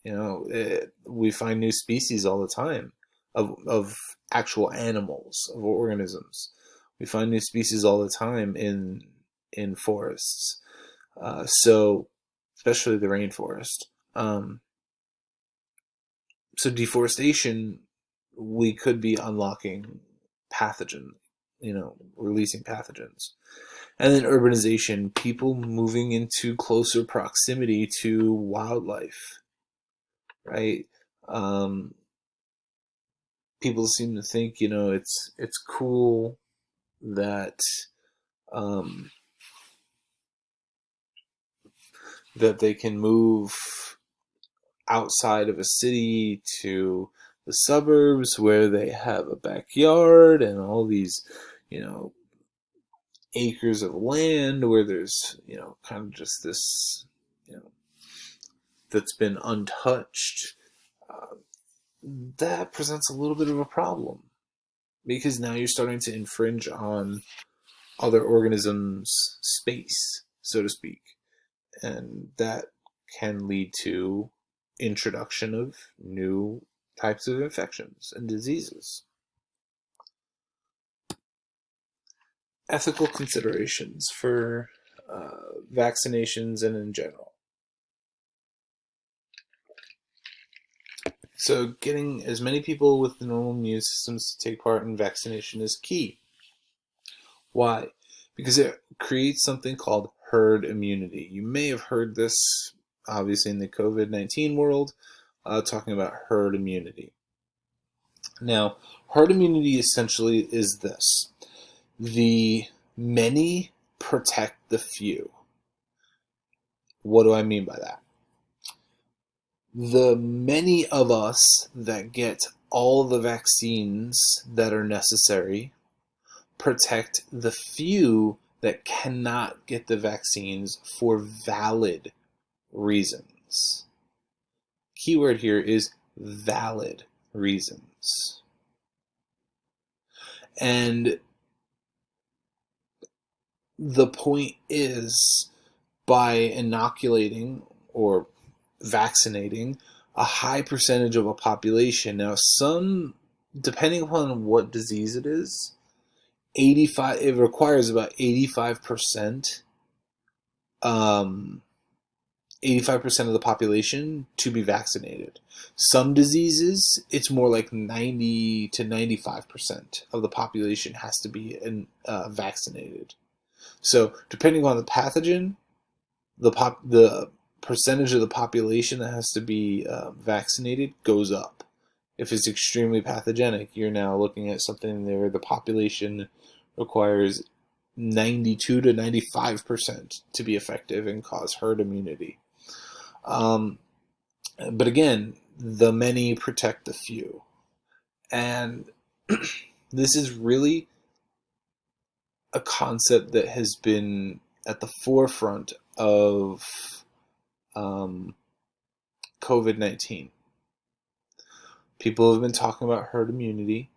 [SPEAKER 1] We find new species all the time of actual animals, of organisms. We find new species all the time in forests. So, especially the rainforest. So deforestation, we could be unlocking pathogen, releasing pathogens. And then urbanization, people moving into closer proximity to wildlife, right? People seem to think, it's cool that that they can move outside of a city to the suburbs where they have a backyard and all these, acres of land where there's, kind of just this, that's been untouched. That presents a little bit of a problem because now you're starting to infringe on other organisms' space, so to speak. And that can lead to introduction of new types of infections and diseases. Ethical considerations for vaccinations and in general. So getting as many people with the normal immune systems to take part in vaccination is key. Why? Because it creates something called herd immunity. You may have heard this, obviously, in the COVID-19 world, talking about herd immunity. Now, herd immunity essentially is this: the many protect the few. What do I mean by that? The many of us that get all the vaccines that are necessary protect the few that cannot get the vaccines for valid reasons. Keyword here is valid reasons. And the point is, by inoculating or vaccinating a high percentage of a population. Now, depending upon what disease it is, it requires about 85%, 85% of the population to be vaccinated. Some diseases, it's more like 90 to 95% of the population has to be vaccinated. So, depending on the pathogen, the percentage of the population that has to be vaccinated goes up. If it's extremely pathogenic, you're now looking at something where the population requires 92 to 95% to be effective and cause herd immunity. But again, the many protect the few. And this is really a concept that has been at the forefront of COVID-19. People have been talking about herd immunity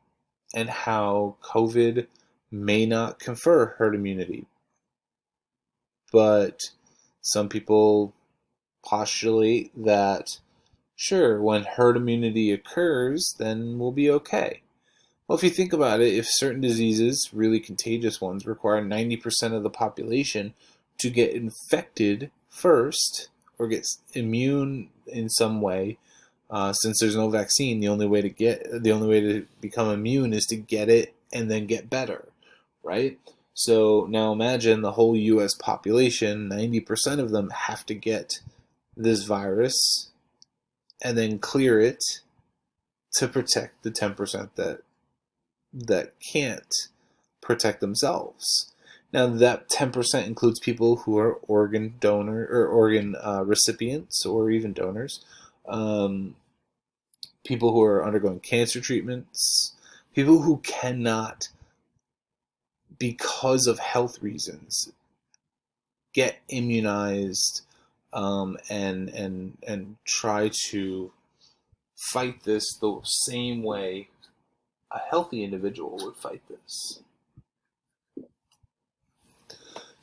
[SPEAKER 1] and how COVID may not confer herd immunity. But some people postulate that, sure, when herd immunity occurs, then we'll be okay. Well, if you think about it, if certain diseases, really contagious ones, require 90% of the population to get infected first or get immune in some way, since there's no vaccine, the only way to become immune is to get it and then get better, right? So now imagine the whole U.S. population, 90% of them have to get this virus and then clear it to protect the 10% that can't protect themselves. Now that 10% includes people who are organ donor or organ recipients or even donors, people who are undergoing cancer treatments, people who cannot, because of health reasons, get immunized and try to fight this the same way a healthy individual would fight this.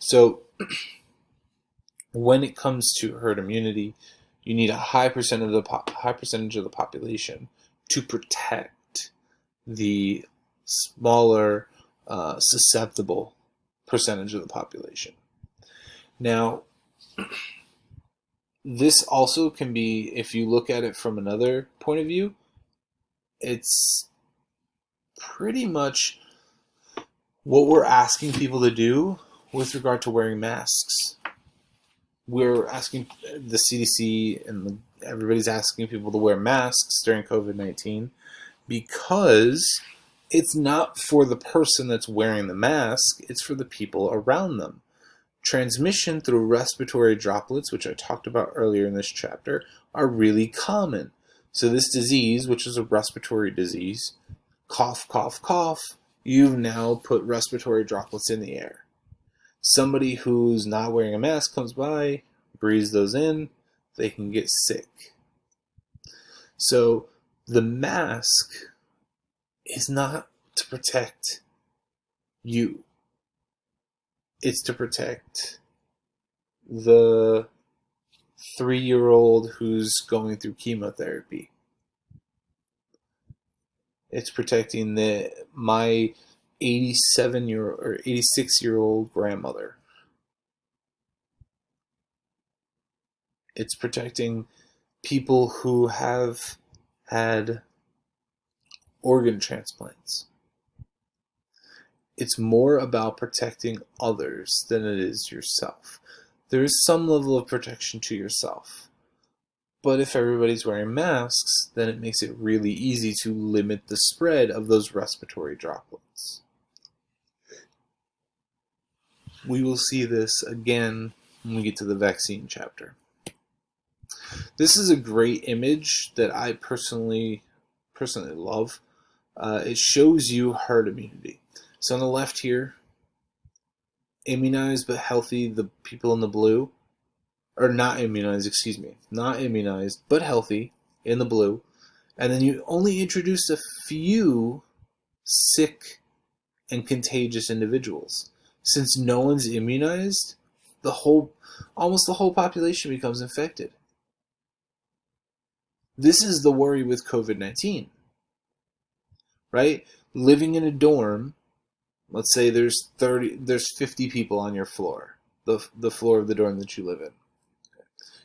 [SPEAKER 1] So when it comes to herd immunity, you need a high percentage of the population to protect the smaller, susceptible percentage of the population. Now, this also can be, if you look at it from another point of view, it's pretty much what we're asking people to do with regard to wearing masks. We're asking the CDC and everybody's asking people to wear masks during COVID-19 because it's not for the person that's wearing the mask, it's for the people around them. Transmission through respiratory droplets, which I talked about earlier in this chapter, are really common. So this disease, which is a respiratory disease, cough, cough, cough, you've now put respiratory droplets in the air. Somebody who's not wearing a mask comes by, breathes those in, they can get sick. So the mask is not to protect you. It's to protect the 3-year-old who's going through chemotherapy. It's protecting my 87-year-old or 86-year-old grandmother. It's protecting people who have had organ transplants. It's more about protecting others than it is yourself. there is some level of protection to yourself. But if everybody's wearing masks, then it makes it really easy to limit the spread of those respiratory droplets. We will see this again when we get to the vaccine chapter. This is a great image that I personally love. It shows you herd immunity. So on the left here, immunized but healthy, the people in the blue, or not immunized but healthy in the blue, and then you only introduced a few sick and contagious individuals. Since no one's immunized, almost the whole population becomes infected. This is the worry with COVID-19, right? Living in a dorm, let's say there's 50 people on your floor, the floor of the dorm that you live in.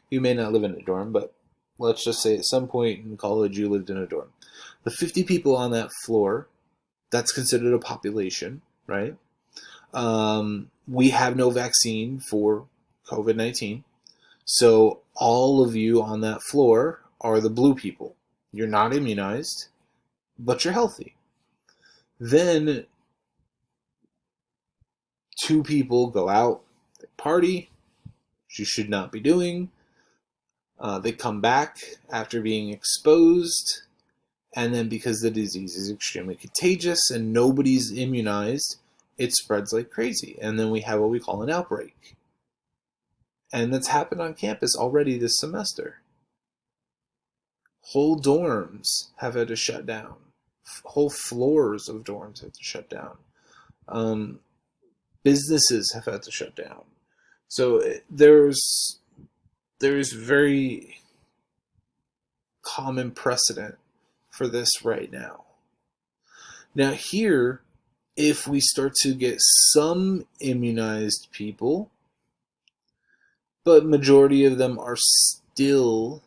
[SPEAKER 1] You may not live in a dorm, but let's just say at some point in college you lived in a dorm. The 50 people on that floor, that's considered a population, right? We have no vaccine for COVID-19. So all of you on that floor are the blue people. You're not immunized, but you're healthy. Then 2 people go out, they party, which you should not be doing. They come back after being exposed, and then because the disease is extremely contagious and nobody's immunized, it spreads like crazy. And then we have what we call an outbreak. And that's happened on campus already this semester. Whole dorms have had to shut down. Whole floors of dorms have to shut down. Businesses have had to shut down. So there's very common precedent for this right now. Now here, if we start to get some immunized people, but majority of them are still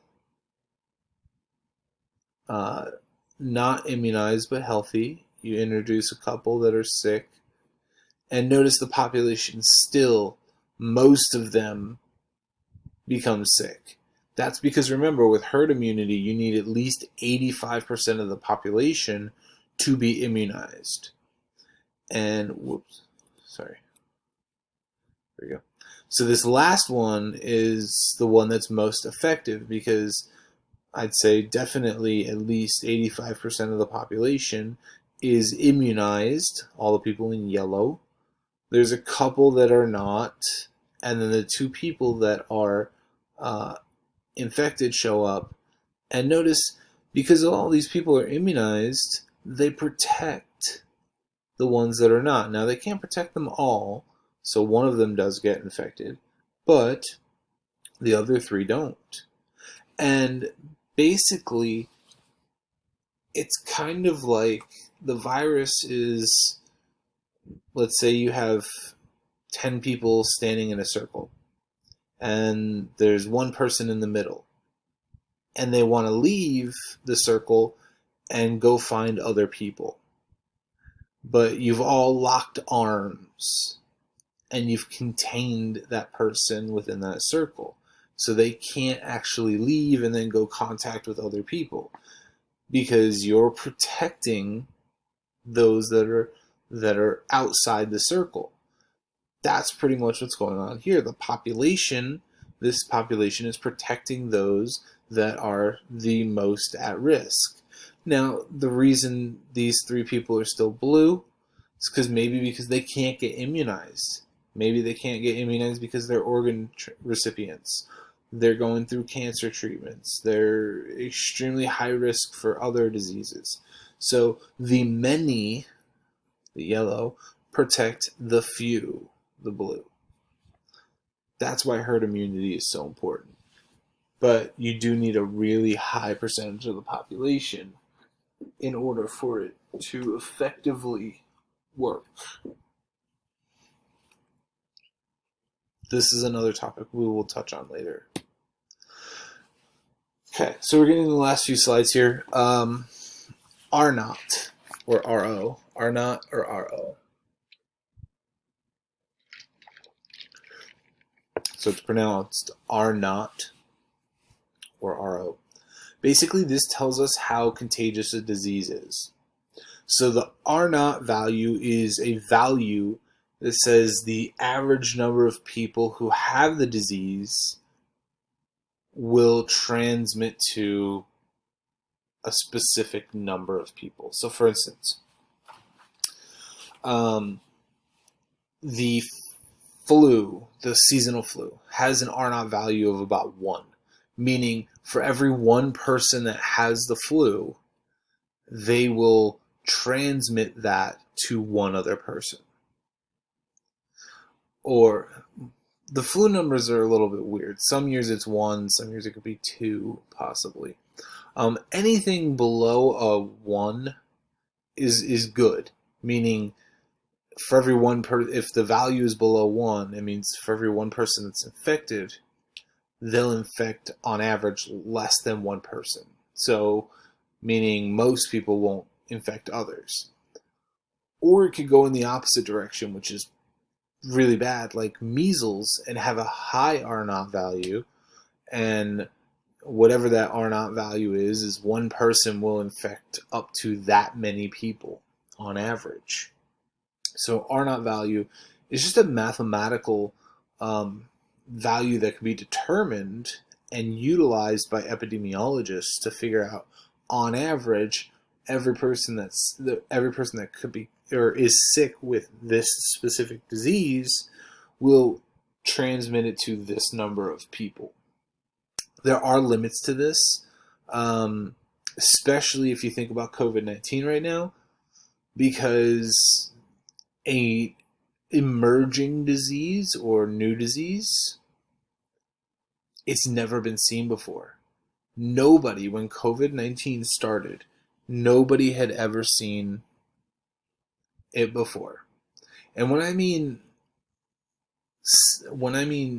[SPEAKER 1] not immunized but healthy, you introduce a couple that are sick, and notice the population still, most of them become sick. That's because, remember, with herd immunity, you need at least 85% of the population to be immunized. And, there we go. So this last one is the one that's most effective because I'd say definitely at least 85% of the population is immunized, all the people in yellow. There's a couple that are not, and then the 2 people that are infected show up. And notice, because all these people are immunized, they protect the ones that are not. Now, they can't protect them all, so one of them does get infected, but the other 3 don't. And basically, it's kind of like the virus is, let's say you have 10 people standing in a circle, and there's one person in the middle, and they want to leave the circle and go find other people. But you've all locked arms, and you've contained that person within that circle. So they can't actually leave and then go contact with other people, because you're protecting those that are outside the circle. That's pretty much what's going on here. This population is protecting those that are the most at risk. Now, the reason these 3 people are still blue is because they can't get immunized. Maybe they can't get immunized because they're organ recipients. They're going through cancer treatments. They're extremely high risk for other diseases. So the many, the yellow, protect the few, the blue. That's why herd immunity is so important. But you do need a really high percentage of the population in order for it to effectively work. This is another topic we will touch on later. Okay, so we're getting to the last few slides here. R naught or RO. R naught or RO. So it's pronounced R naught or RO. Basically, this tells us how contagious a disease is. So the R naught value is a value that says the average number of people who have the disease will transmit to a specific number of people. So for instance, the flu, the seasonal flu, has an R naught value of about 1, meaning for every one person that has the flu, they will transmit that to one other person. Or the flu numbers are a little bit weird. Some years it's 1, some years it could be 2, possibly. Anything below a 1 is good, meaning for every one if the value is below 1, it means for every one person that's infected, they'll infect on average less than one person. So, meaning most people won't infect others. Or it could go in the opposite direction, which is really bad, like measles, and have a high R naught value, and whatever that R naught value is one person will infect up to that many people on average. So R naught value is just a mathematical value that can be determined and utilized by epidemiologists to figure out, on average, every person that could be or is sick with this specific disease will transmit it to this number of people. There are limits to this, especially if you think about COVID-19 right now, because a emerging disease or new disease, it's never been seen before. Nobody, when COVID-19 started, nobody had ever seen it before. And when I mean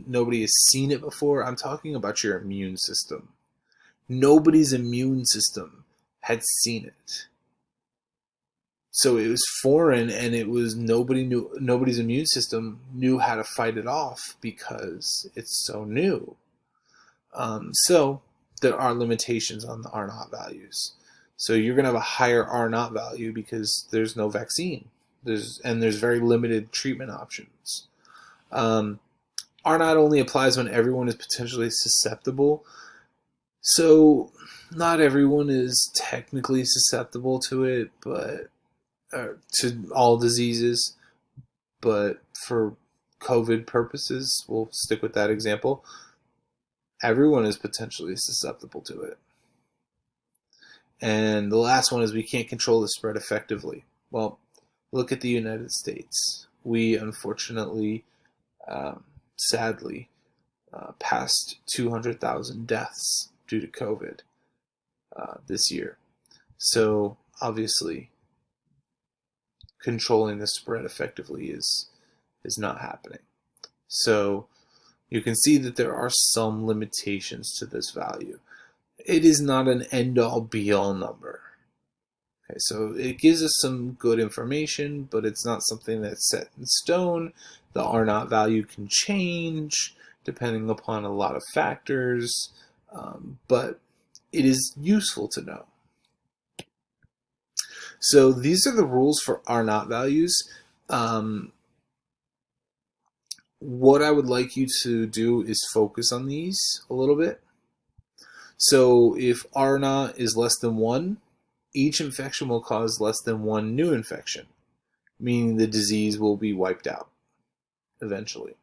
[SPEAKER 1] nobody has seen it before, I'm talking about your immune system. Nobody's immune system had seen it. So it was foreign, and it was nobody's immune system knew how to fight it off because it's so new. So there are limitations on the R naught values. So you're going to have a higher R naught value because there's no vaccine. There's very limited treatment options. R naught only applies when everyone is potentially susceptible. So not everyone is technically susceptible to it, but to all diseases. But for COVID purposes, we'll stick with that example. Everyone is potentially susceptible to it. And the last one is we can't control the spread effectively. Well, look at the United States. We unfortunately, sadly, passed 200,000 deaths due to COVID this year. So obviously, controlling the spread effectively is not happening. So you can see that there are some limitations to this value. It is not an end-all be-all number. Okay, so it gives us some good information, but it's not something that's set in stone. The R naught value can change depending upon a lot of factors, but it is useful to know. So these are the rules for R naught values. What I would like you to do is focus on these a little bit. So if R naught is less than 1, each infection will cause less than 1 new infection, meaning the disease will be wiped out eventually.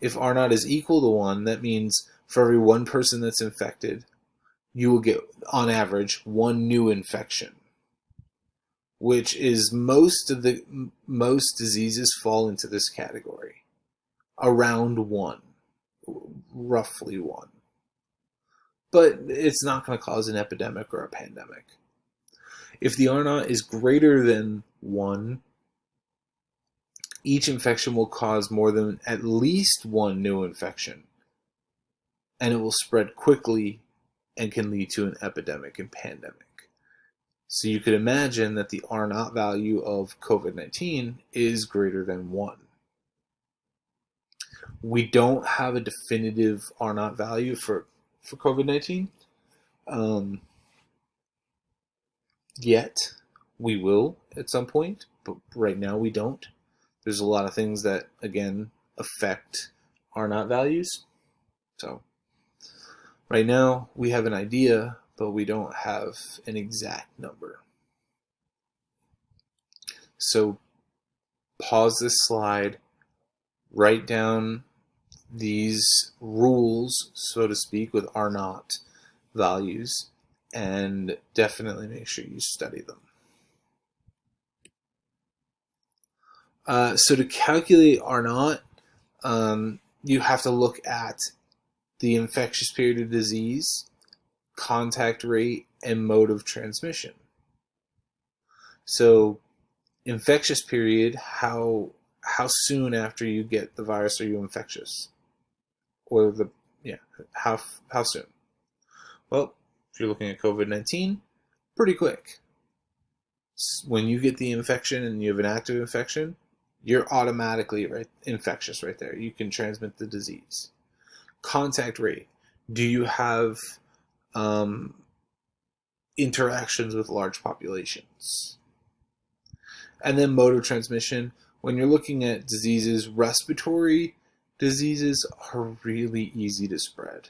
[SPEAKER 1] If R naught is equal to 1, that means for every one person that's infected, you will get, on average, 1 new infection, which is most diseases fall into this category, around 1, roughly 1. But it's not going to cause an epidemic or a pandemic. If the R naught is greater than 1, each infection will cause more than at least 1 new infection, and it will spread quickly and can lead to an epidemic and pandemic. So you could imagine that the R naught value of COVID-19 is greater than 1. We don't have a definitive R naught value for COVID-19 yet. We will at some point, but right now we don't. There's a lot of things that, again, affect R naught values. So right now we have an idea, but we don't have an exact number. So pause this slide, write down these rules, so to speak, with R naught values, and definitely make sure you study them. So to calculate R naught, you have to look at the infectious period of disease, contact rate, and mode of transmission. So infectious period, how soon after you get the virus are you infectious? Or how soon? Well, if you're looking at COVID-19, pretty quick. When you get the infection and you have an active infection, you're automatically infectious right there. You can transmit the disease. Contact rate. Do you have interactions with large populations? And then mode of transmission. When you're looking at diseases, respiratory diseases are really easy to spread.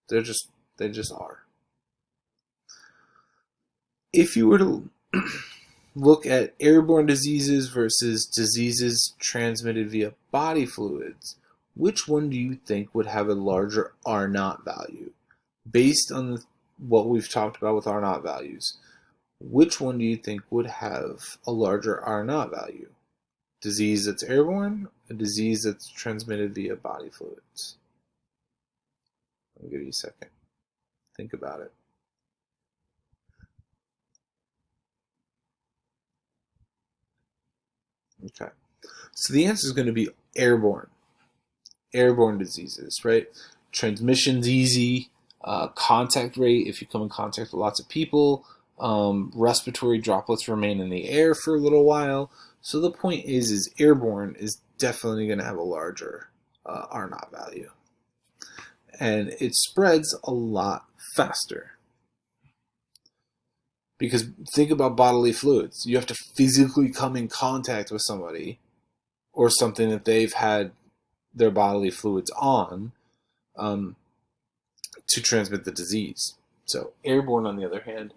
[SPEAKER 1] They just are. If you were to look at airborne diseases versus diseases transmitted via body fluids, which one do you think would have a larger R naught value? Based on what we've talked about with R naught values, which one do you think would have a larger R naught value? Disease that's airborne, a disease that's transmitted via body fluids? I'll give you a second. Think about it. Okay. So the answer is going to be airborne. Airborne diseases, right? Transmission's easy. Contact rate, if you come in contact with lots of people. Respiratory droplets remain in the air for a little while. So the point is airborne is definitely going to have a larger R naught value. And it spreads a lot faster. Because think about bodily fluids. You have to physically come in contact with somebody or something that they've had their bodily fluids on to transmit the disease. So airborne, on the other hand,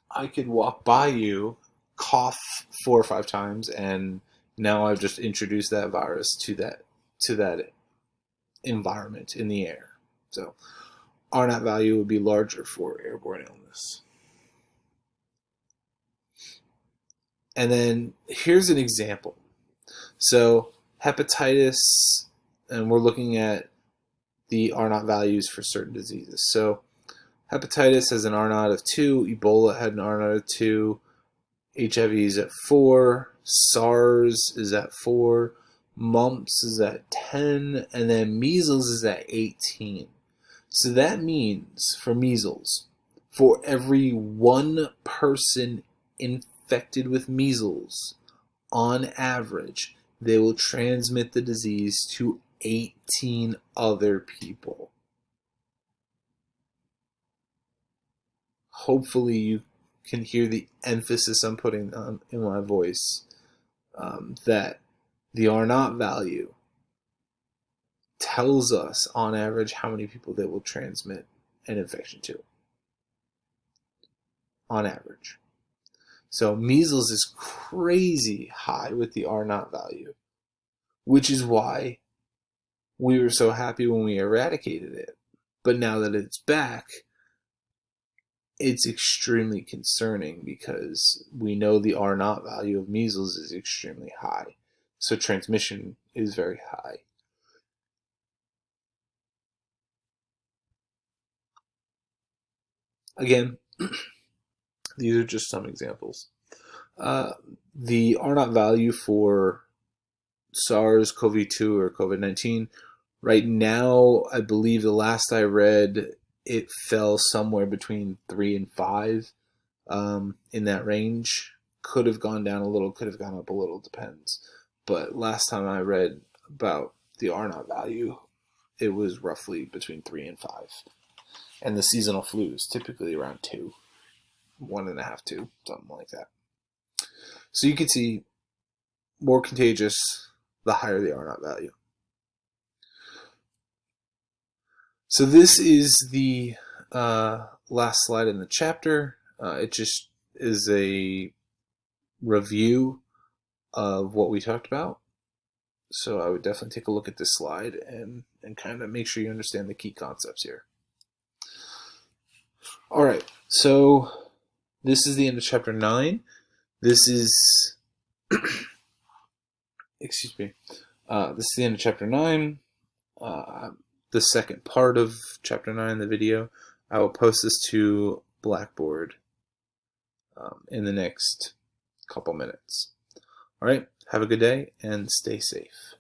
[SPEAKER 1] I could walk by you, cough 4 or 5 times, and now I've just introduced that virus to that environment in the air. So R naught value would be larger for airborne illness. And then here's an example. So hepatitis, and we're looking at the R naught values for certain diseases. So hepatitis has an R naught of 2, Ebola had an R naught of 2, HIV is at 4, SARS is at 4, mumps is at 10, and then measles is at 18. So that means for measles, for every 1 person infected with measles, on average, they will transmit the disease to 18 other people. Hopefully you can hear the emphasis I'm putting in my voice, that the R naught value tells us on average how many people they will transmit an infection to. On average. So measles is crazy high with the R naught value, which is why we were so happy when we eradicated it. But now that it's back, it's extremely concerning because we know the R naught value of measles is extremely high. So transmission is very high. Again, these are just some examples. The R naught value for SARS-CoV-2 or COVID-19, right now, I believe the last I read, it fell somewhere between 3 and 5 in that range. Could have gone down a little, could have gone up a little, depends. But last time I read about the R0 value, it was roughly between 3 and 5. And the seasonal flu is typically around 2, 1.5, 2, something like that. So you can see more contagious the higher the R0 value. So this is the last slide in the chapter. It just is a review of what we talked about. So I would definitely take a look at this slide and kind of make sure you understand the key concepts here. All right, so this is the end of chapter 9. This is, excuse me, this is the end of chapter 9. The second part of chapter 9, the video. I will post this to Blackboard in the next couple minutes. All right, have a good day and stay safe.